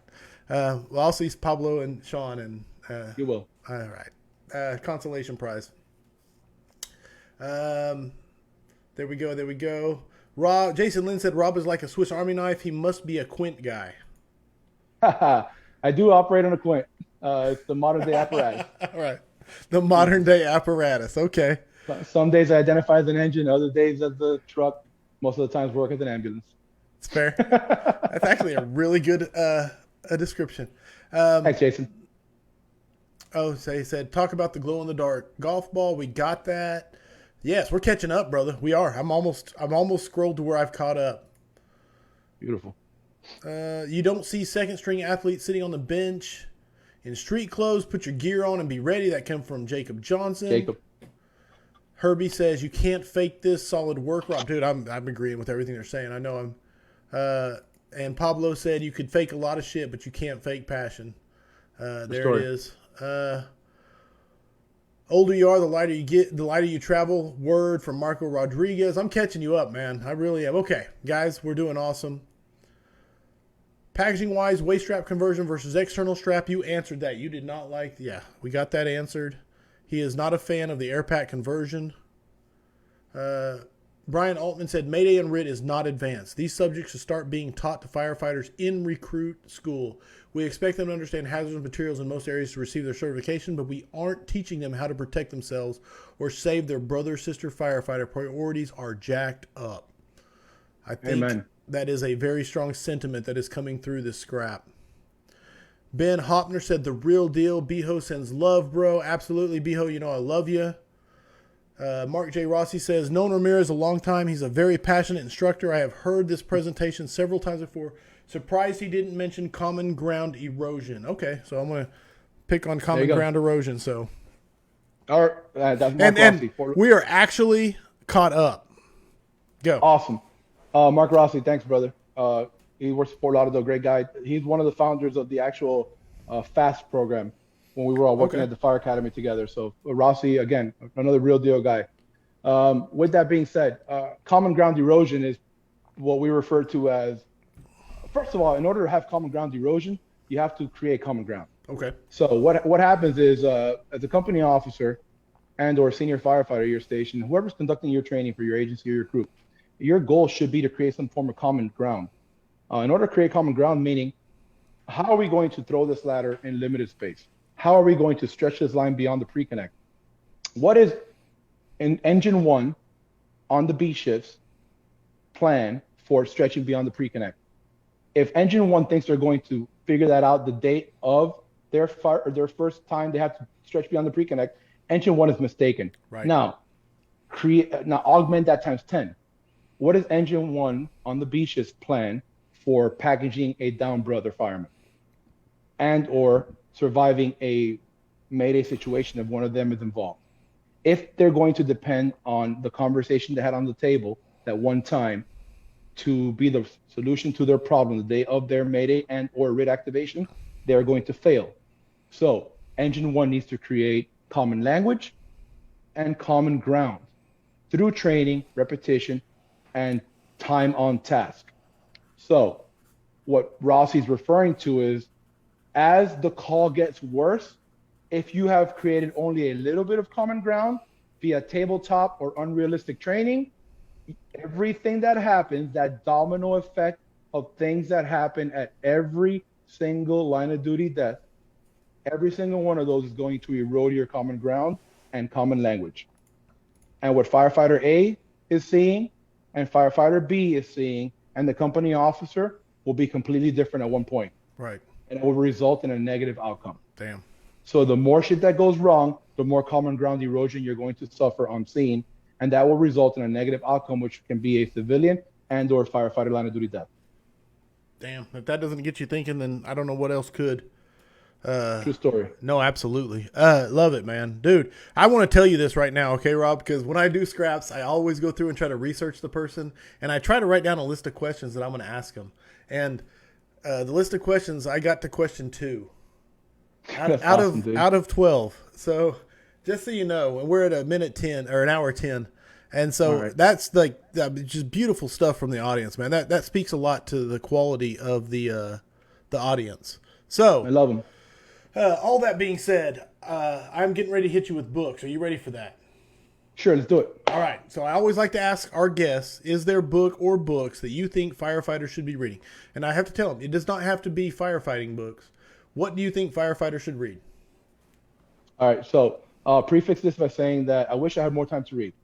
Well, I'll see Pablo and Sean. And You will. all right. Consolation prize. There we go. Jason Lynn said, Rob is like a Swiss Army knife. He must be a Quint guy. I do operate on a Quint. It's the modern day apparatus. All right. The modern day apparatus. Okay. Some days I identify as an engine, other days as the truck. Most of the times work as an ambulance. It's fair. That's actually a really good a description. Thanks, Jason. Oh, so he said, talk about the glow-in-the-dark golf ball. We got that. Yes, we're catching up, brother. We are. I'm almost scrolled to where I've caught up. Beautiful. You don't see second-string athletes sitting on the bench in street clothes. Put your gear on and be ready. That came from Jacob Johnson. Jacob. Herbie says, you can't fake this. Solid work, Rob. Dude, I'm agreeing with everything they're saying. I know I'm. And Pablo said, you could fake a lot of shit, but you can't fake passion. There it is. Older you are, the lighter you get, the lighter you travel. Word from Marco Rodriguez. I'm catching you up, man. I really am. Okay, guys, we're doing awesome. Packaging-wise, waist strap conversion versus external strap. You answered that. You did not like... Yeah, we got that answered. He is not a fan of the air pack conversion. Brian Altman said, Mayday and RIT is not advanced. These subjects should start being taught to firefighters in recruit school. We expect them to understand hazardous materials in most areas to receive their certification, but we aren't teaching them how to protect themselves or save their brother, sister firefighter. Priorities are jacked up. I think Amen. That is a very strong sentiment that is coming through this scrap. Ben Hopner said, the real deal. Beho sends love, bro. Absolutely, Beho. You know I love you. Mark J. Rossi says, known Ramirez a long time. He's a very passionate instructor. I have heard this presentation several times before. Surprised he didn't mention common ground erosion. Okay, so I'm going to pick on common ground erosion. So, All right, that's Mark Rossi. We are actually caught up. Go. Awesome. Mark Rossi, thanks, brother. He works for Fort Lauderdale, great guy. He's one of the founders of the actual FAST program when we were all working at the Fire Academy together. So Rossi, again, another real deal guy. With that being said, common ground erosion is what we refer to as, first of all, in order to have common ground erosion, you have to create common ground. Okay. So what happens is, as a company officer and or senior firefighter at your station, whoever's conducting your training for your agency or your group, your goal should be to create some form of common ground. In order to create common ground, meaning, how are we going to throw this ladder in limited space? How are we going to stretch this line beyond the pre-connect? What is an engine 1 on the B shifts plan for stretching beyond the pre-connect? If engine 1 thinks they're going to figure that out the date of their first time they have to stretch beyond the pre-connect, engine 1 is mistaken. Right. Now augment that times 10. What is engine 1 on the B shifts plan for packaging a down brother fireman and or surviving a Mayday situation if one of them is involved? If they're going to depend on the conversation they had on the table that one time to be the solution to their problem the day of their Mayday and or RIT activation, they're going to fail. So engine 1 needs to create common language and common ground through training, repetition, and time on task. So what Rossi's referring to is, as the call gets worse, if you have created only a little bit of common ground via tabletop or unrealistic training, everything that happens, that domino effect of things that happen at every single line of duty death, every single one of those is going to erode your common ground and common language. And what firefighter A is seeing and firefighter B is seeing and the company officer will be completely different at one point. Right. And it will result in a negative outcome. Damn. So the more shit that goes wrong, the more common ground erosion you're going to suffer on scene. And that will result in a negative outcome, which can be a civilian and or firefighter line of duty death. Damn. If that doesn't get you thinking, then I don't know what else could. True story. No, absolutely. Love it, man. Dude, I want to tell you this right now, okay, Rob? Because when I do scraps, I always go through and try to research the person. And I try to write down a list of questions that I'm going to ask them. And the list of questions, I got to question 2 out of 12. So just so you know, we're at a minute 10 or an hour 10. And so that's like just beautiful stuff from the audience, man. That speaks a lot to the quality of the audience. So I love them. All that being said, I'm getting ready to hit you with books. Are you ready for that? Sure, let's do it. All right. So I always like to ask our guests, is there a book or books that you think firefighters should be reading? And I have to tell them, it does not have to be firefighting books. What do you think firefighters should read? All right. So prefix this by saying that I wish I had more time to read.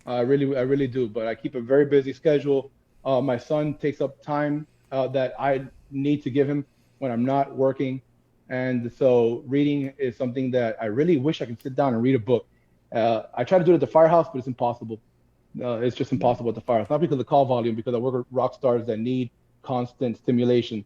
I really do. But I keep a very busy schedule. My son takes up time that I need to give him when I'm not working. And so reading is something that I really wish I could sit down and read a book. I try to do it at the Firehouse, but it's impossible. It's just impossible at the Firehouse. Not because of the call volume, because I work with rock stars that need constant stimulation.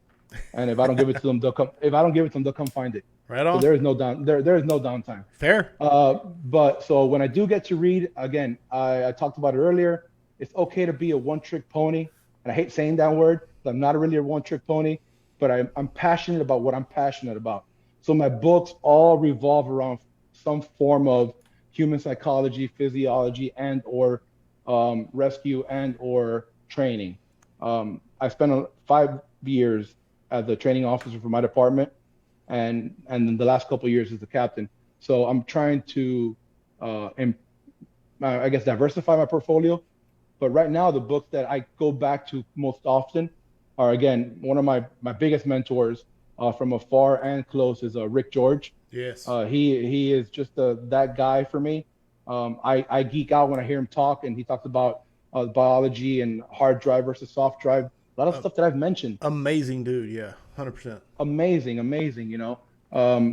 And if I don't give it to them, they'll come. If I don't give it to them, they'll come find it. Right on. So there is no downtime. Fair. But so when I do get to read, again, I talked about it earlier. It's okay to be a one-trick pony, and I hate saying that word. I'm not really a one-trick pony, but I'm passionate about what I'm passionate about. So my books all revolve around some form of human psychology, physiology, and or rescue and or training. I spent 5 years as a training officer for my department, and then the last couple of years as the captain. So I'm trying to, I guess, diversify my portfolio. But right now, the books that I go back to most often are, again, one of my biggest mentors from afar and close is Rick George. Yes. He is just that guy for me. I geek out when I hear him talk, and he talks about biology and hard drive versus soft drive. A lot of stuff that I've mentioned. Amazing dude, yeah, 100%. Amazing, you know.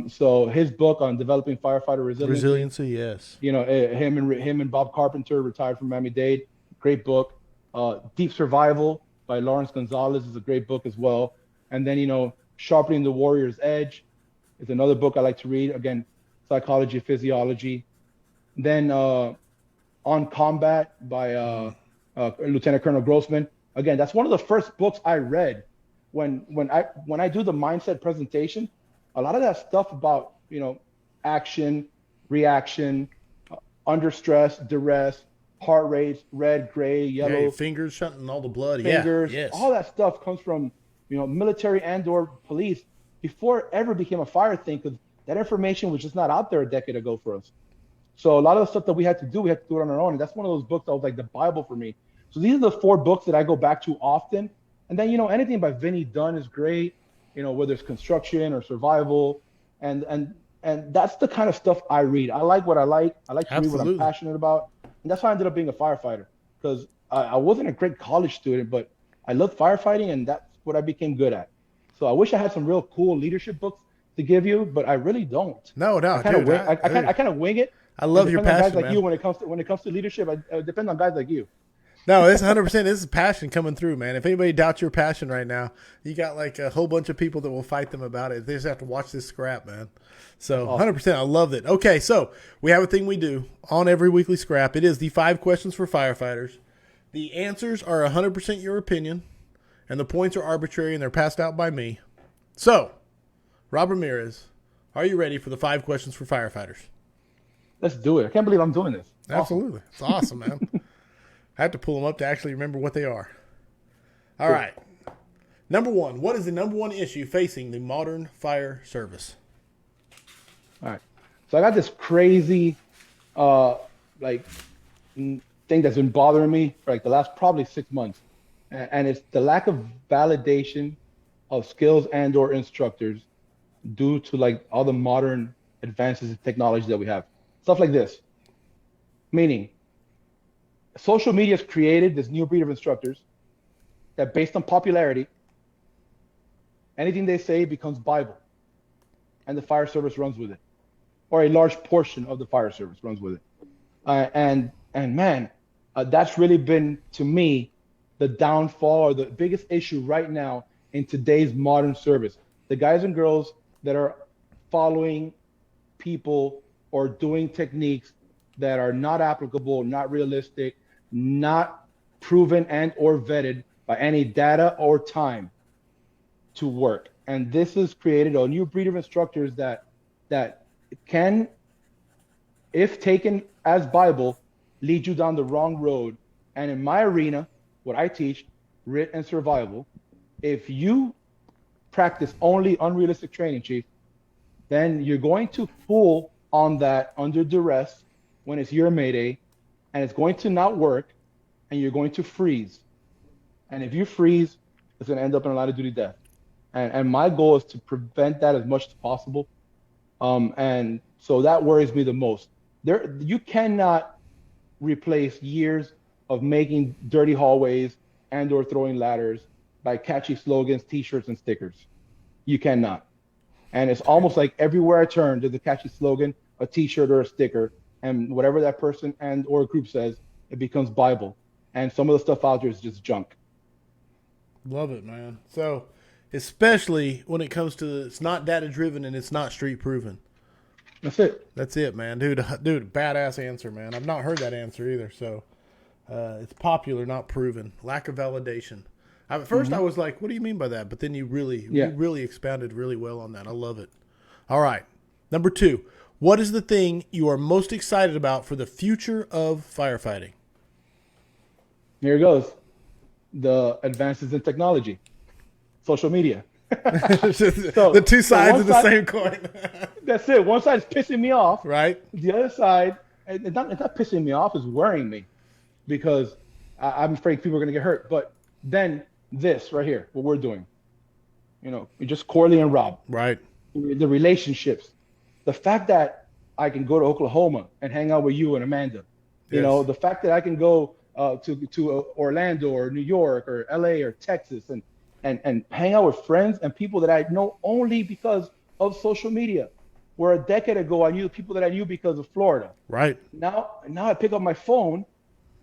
So his book on developing firefighter resiliency. Yes. You know, him and Bob Carpenter, retired from Miami-Dade, great book. Deep Survival by Lawrence Gonzalez is a great book as well. And then, you know, Sharpening the Warrior's Edge is another book I like to read. Again, psychology, physiology. Then On Combat by Lieutenant Colonel Grossman. Again, that's one of the first books I read when I do the mindset presentation. A lot of that stuff about, you know, action, reaction, under stress, duress, heart rates, red, gray, yellow. Yeah, your fingers shutting all the blood. Fingers, yes. All that stuff comes from, you know, military and or police before it ever became a fire thing, because that information was just not out there a decade ago for us. So a lot of the stuff that we had to do it on our own. And that's one of those books that was like the Bible for me. So these are the 4 books that I go back to often. And then, you know, anything by Vinny Dunn is great, you know, whether it's construction or survival. And that's the kind of stuff I read. I like what I like. I like to read what I'm passionate about. And that's why I ended up being a firefighter, because I wasn't a great college student, but I loved firefighting, and that's what I became good at. So I wish I had some real cool leadership books to give you, but I really don't. No, I kind of wing it. I love your passion, guys like man. you when it comes to leadership. I depend on guys like you. No, it's 100%. This is passion coming through, man. If anybody doubts your passion right now, you got like a whole bunch of people that will fight them about it. They just have to watch this scrap, man. So 100%, I love it. Okay, so we have a thing we do on every weekly scrap. It is the 5 questions for firefighters. The answers are 100% your opinion, and the points are arbitrary, and they're passed out by me. So, Rob Ramirez, are you ready for the 5 questions for firefighters? Let's do it. I can't believe I'm doing this. Absolutely. It's awesome, man. I have to pull them up to actually remember what they are. All right. Number 1, what is the number 1 issue facing the modern fire service? All right. So I got this crazy, like thing that's been bothering me for like the last probably 6 months, and it's the lack of validation of skills and or instructors due to like all the modern advances in technology that we have. Stuff like this, meaning social media has created this new breed of instructors that based on popularity, anything they say becomes Bible, and the fire service runs with it, or a large portion of the fire service runs with it. And man, that's really been to me the downfall or the biggest issue right now in today's modern service. The guys and girls that are following people or doing techniques that are not applicable, not realistic, not proven and or vetted by any data or time to work. And this has created a new breed of instructors that can, if taken as Bible, lead you down the wrong road. And in my arena, what I teach, RIT and survival, if you practice only unrealistic training, Chief, then you're going to pull on that under duress when it's your Mayday, and it's going to not work, and you're going to freeze. And if you freeze, it's going to end up in a line of duty death. And my goal is to prevent that as much as possible. And so that worries me the most. You cannot replace years of making dirty hallways and or throwing ladders by catchy slogans, t-shirts, and stickers. You cannot. And it's almost like everywhere I turn, there's a catchy slogan, a t-shirt or a sticker, and whatever that person and or group says, it becomes Bible. And some of the stuff out there is just junk. Love it, man. So, especially when it comes to it's not data driven and it's not street proven. That's it. That's it, man. Dude, badass answer, man. I've not heard that answer either. So, it's popular, not proven. Lack of validation. At first, I was like, what do you mean by that? But then you really expounded really well on that. I love it. All right. Number 2, what is the thing you are most excited about for the future of firefighting? Here it goes. The advances in technology. Social media. The two sides of the same coin. That's it. One side is pissing me off. Right. The other side, it's not pissing me off, it's worrying me because I'm afraid people are going to get hurt. But then this right here, what we're doing, we just Corley and Rob. Right. The relationships. The fact that I can go to Oklahoma and hang out with you and Amanda. Yes. The fact that I can go to Orlando or New York or LA or Texas and hang out with friends and people that I know only because of social media. Where a decade ago I knew people that I knew because of Florida. Right. Now I pick up my phone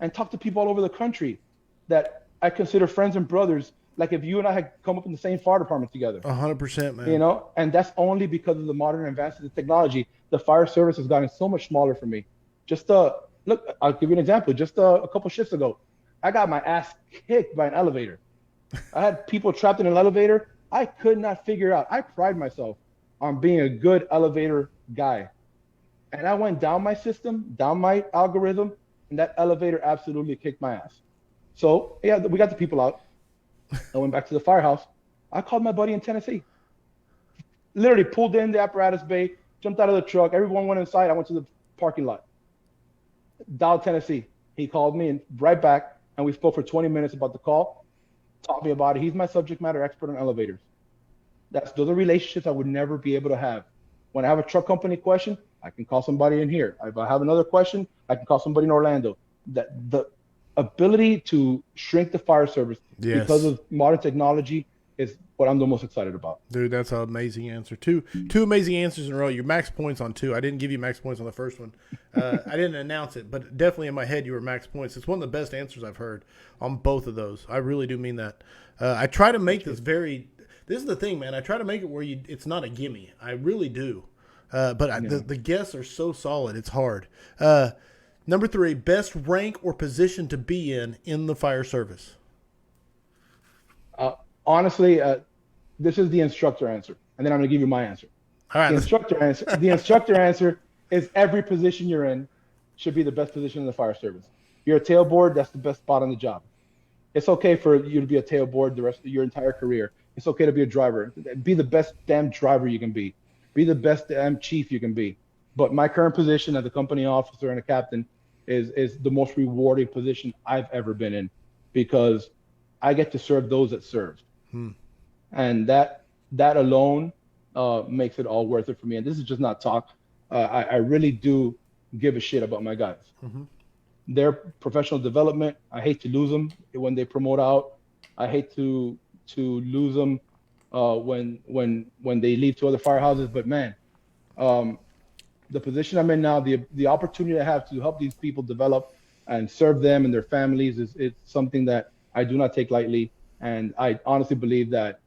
and talk to people all over the country that I consider friends and brothers. Like if you and I had come up in the same fire department together. 100%, man. And that's only because of the modern advances in technology. The fire service has gotten so much smaller for me. Just look, I'll give you an example. Just a couple shifts ago, I got my ass kicked by an elevator. I had people trapped in an elevator. I could not figure out. I pride myself on being a good elevator guy. And I went down my system, down my algorithm, and that elevator absolutely kicked my ass. So, yeah, we got the people out. I went back to the firehouse. I called my buddy in Tennessee. Literally pulled in the apparatus bay, jumped out of the truck. Everyone went inside. I went to the parking lot. Dialed Tennessee. He called me and right back, and we spoke for 20 minutes about the call. Taught me about it. He's my subject matter expert on elevators. Those are relationships I would never be able to have. When I have a truck company question, I can call somebody in here. If I have another question, I can call somebody in Orlando. The ability to shrink the fire service because of modern technology is what I'm the most excited about. Dude, that's an amazing answer. Two amazing answers in a row. Your max points on 2. I didn't give you max points on the first one. I didn't announce it, but definitely in my head you were max points. It's one of the best answers I've heard on both of those. I really do mean that. I try to make this this is the thing, man. I try to make it where it's not a gimme. I really do. But the guests are so solid. It's hard. Number 3, best rank or position to be in the fire service. Honestly, this is the instructor answer, and then I'm going to give you my answer. All right. The instructor answer is every position you're in should be the best position in the fire service. You're a tailboard, that's the best spot on the job. It's okay for you to be a tailboard the rest of your entire career. It's okay to be a driver. Be the best damn driver you can be. Be the best damn chief you can be. But my current position as a company officer and a captain is the most rewarding position I've ever been in, because I get to serve those that serve. And that alone makes it all worth it for me. And this is just not talk. I really do give a shit about my guys. Their professional development, I hate to lose them when they promote out. I hate to lose them when they leave to other firehouses. But man, the position I'm in now, the opportunity I have to help these people develop and serve them and their families is something that I do not take lightly. And I honestly believe that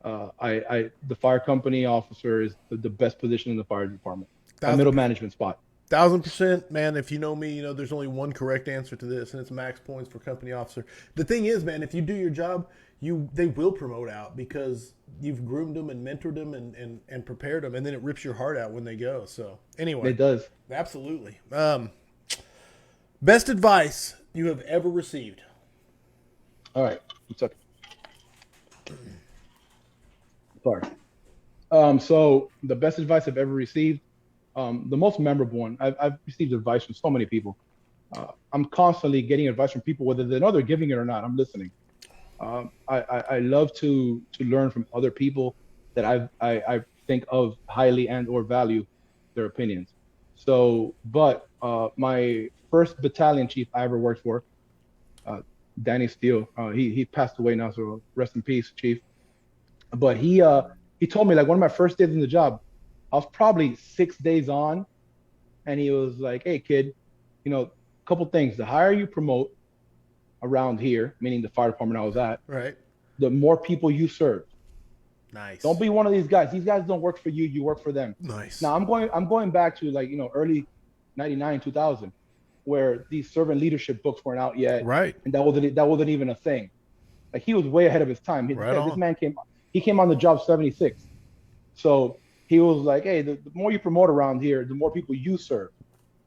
the fire company officer is the best position in the fire department, a middle management spot. 1,000%, man. If you know me, you know there's only one correct answer to this, and it's max points for company officer. The thing is, man, if you do your job, they will promote out because you've groomed them and mentored them and prepared them, and then it rips your heart out when they go. So anyway, It does. absolutely. Best advice you have ever received. All right. Sorry. So the best advice I've ever received, the most memorable one, I've received advice from so many people. I'm constantly getting advice from people, whether they know they're giving it or not. I'm listening. I love to learn from other people that I think of highly and or value their opinions. So, but my first battalion chief I ever worked for, Danny Steele, he passed away now, so rest in peace, Chief. But he told me, like, one of my first days in the job, I was probably 6 days on, and he was like, "Hey kid, a couple things. The higher you promote around here," meaning the fire department I was at, right, the more people you serve. Nice. Don't be one of these guys. These guys don't work for you. You work for them. Nice. Now I'm going back to, like, early 99, 2000, where these servant leadership books weren't out yet. Right. And that wasn't even a thing. Like, he was way ahead of his time. This man came on the job 76. So he was like, "Hey, the more you promote around here, the more people you serve.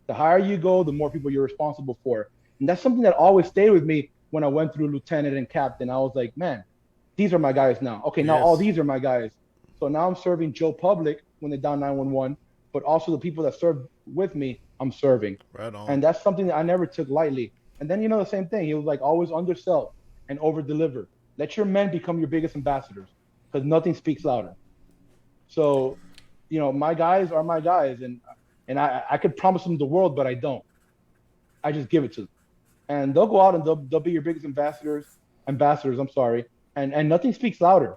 The higher you go, the more people you're responsible for." And that's something that always stayed with me when I went through lieutenant and captain. I was like, man, these are my guys now. Okay, now all these are my guys. So now I'm serving Joe Public when they're down 911, but also the people that serve with me, I'm serving. Right on. And that's something that I never took lightly. And then, the same thing. He was like, always undersell and over-deliver. Let your men become your biggest ambassadors, because nothing speaks louder. So, my guys are my guys, and I could promise them the world, but I don't. I just give it to them. And they'll go out and they'll be your biggest ambassadors, and nothing speaks louder.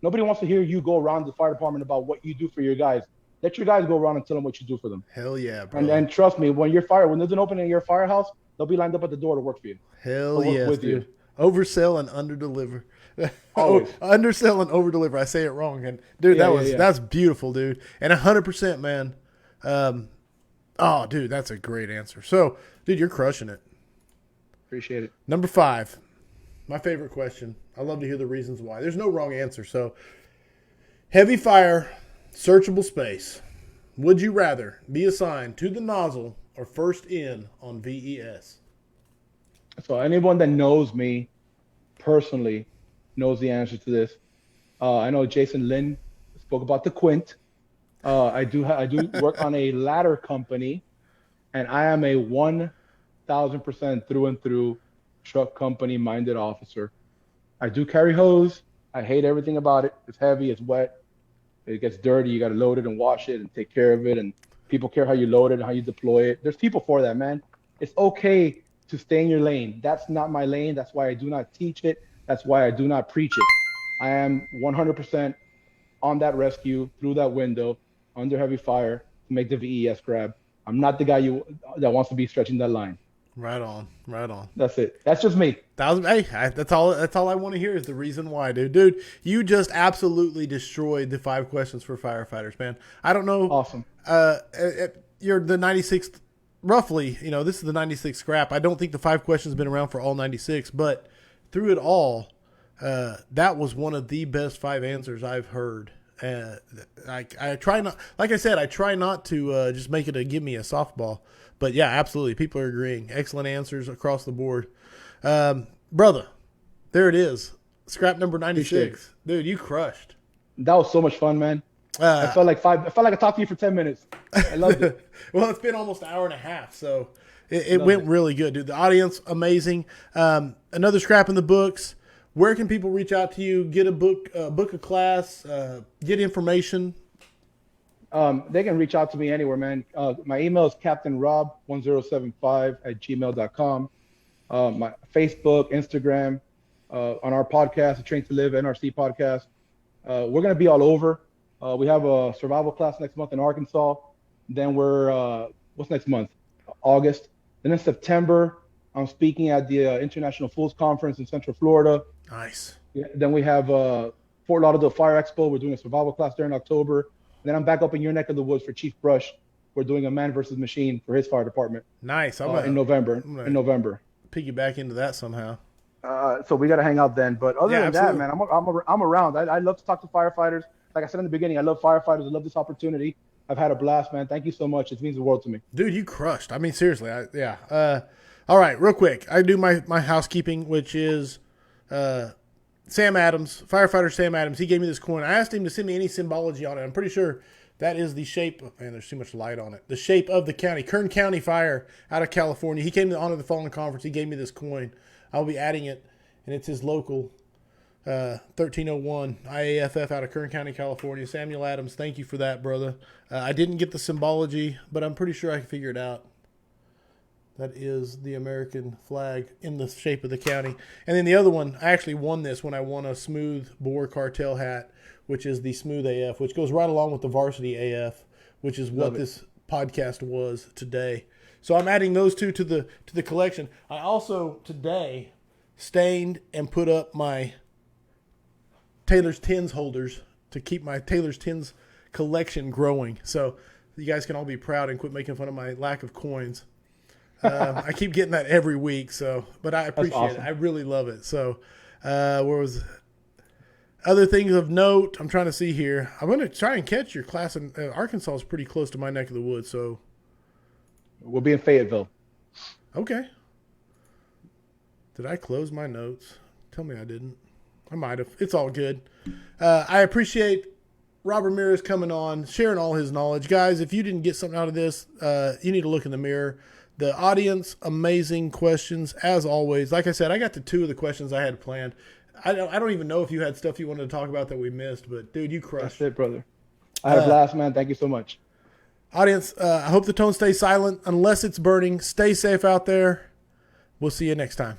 Nobody wants to hear you go around the fire department about what you do for your guys. Let your guys go around and tell them what you do for them. Hell yeah, bro. And trust me, when there's an opening in your firehouse, they'll be lined up at the door to work for you. Hell yeah, dude. You. Oversell and underdeliver. Always. Undersell and overdeliver. I say it wrong, and dude, that's beautiful, dude. And 100%, man. Oh, dude, that's a great answer. So, dude, you're crushing it. Appreciate it. Number 5, my favorite question. I love to hear the reasons why. There's no wrong answer. So, heavy fire, searchable space. Would you rather be assigned to the nozzle or first in on VES? So anyone that knows me personally knows the answer to this. I know Jason Lynn spoke about the Quint. I do work on a ladder company, and I am a 1,000% through and through truck company minded officer. I do carry hose. I hate everything about it. It's heavy. It's wet. It gets dirty. You got to load it and wash it and take care of it. And people care how you load it and how you deploy it. There's people for that, man. It's okay to stay in your lane. That's not my lane. That's why I do not teach it. That's why I do not preach it. I am 100% on that rescue, through that window, under heavy fire, to make the VES grab. I'm not the guy that wants to be stretching that line. Right on, right on. That's it. That's just me. That's all I want to hear is the reason why, dude. Dude, you just absolutely destroyed the 5 questions for firefighters, man. I don't know. Awesome. You're the 96th, roughly. This is the 96th scrap. I don't think the 5 questions have been around for all 96, but through it all, that was one of the best 5 answers I've heard. I try not, like I said, I try not to just make it give me a softball. But yeah, absolutely. People are agreeing. Excellent answers across the board. Brother, there it is. Scrap number 96. Dude, you crushed. That was so much fun, man. I felt like I talked to you for 10 minutes. I loved it. Well, it's been almost an hour and a half, so it went really good, dude. The audience, amazing. Another scrap in the books. Where can people reach out to you, get a book a class, get information? They can reach out to me anywhere, man. My email is captainrob1075@gmail.com. My Facebook, Instagram, on our podcast, the Train to Live NRC podcast. We're going to be all over. We have a survival class next month in Arkansas. Then we're, what's next month? August. Then in September, I'm speaking at the International Fools Conference in Central Florida. Nice. Yeah, then we have Fort Lauderdale Fire Expo. We're doing a survival class there in October. And then I'm back up in your neck of the woods for Chief Brush. We're doing a man versus machine for his fire department. Nice. In November. Piggyback into that somehow. So we got to hang out then. But other than absolutely. that, man, I'm around. I love to talk to firefighters. Like I said in the beginning, I love firefighters. I love this opportunity. I've had a blast, man. Thank you so much. It means the world to me. Dude, you crushed. I mean, seriously. All right, real quick. I do my housekeeping, which is Sam Adams, firefighter Sam Adams. He gave me this coin. I asked him to send me any symbology on it. I'm pretty sure that is the shape. Man, there's too much light on it. The shape of the county, Kern County Fire out of California. He came to the Honor the Fallen Conference. He gave me this coin. I'll be adding it, and it's his local 1301 IAFF out of Kern County, California. Samuel Adams, thank you for that, brother. I didn't get the symbology, but I'm pretty sure I can figure it out. That is the American flag in the shape of the county. And then the other one, I actually won this when I won a Smooth Bore Cartel hat, which is the Smooth AF, which goes right along with the Varsity AF, which is what this podcast was today. So I'm adding those two to the collection. I also today stained and put up my Taylor's Tins holders to keep my Taylor's Tins collection growing. So you guys can all be proud and quit making fun of my lack of coins. I keep getting that every week, but I appreciate it. I really love it. So, where was other things of note? I'm trying to see here. I'm going to try and catch your class in Arkansas is pretty close to my neck of the woods. So, we'll be in Fayetteville. Okay. Did I close my notes? Tell me I didn't. I might have. It's all good. I appreciate Rob Ramirez coming on, sharing all his knowledge. Guys, if you didn't get something out of this, you need to look in the mirror. The audience, amazing questions, as always. Like I said, I got to 2 of the questions I had planned. I don't even know if you had stuff you wanted to talk about that we missed, but, dude, you crushed. That's it, brother. I had a blast, man. Thank you so much. Audience, I hope the tone stays silent unless it's burning. Stay safe out there. We'll see you next time.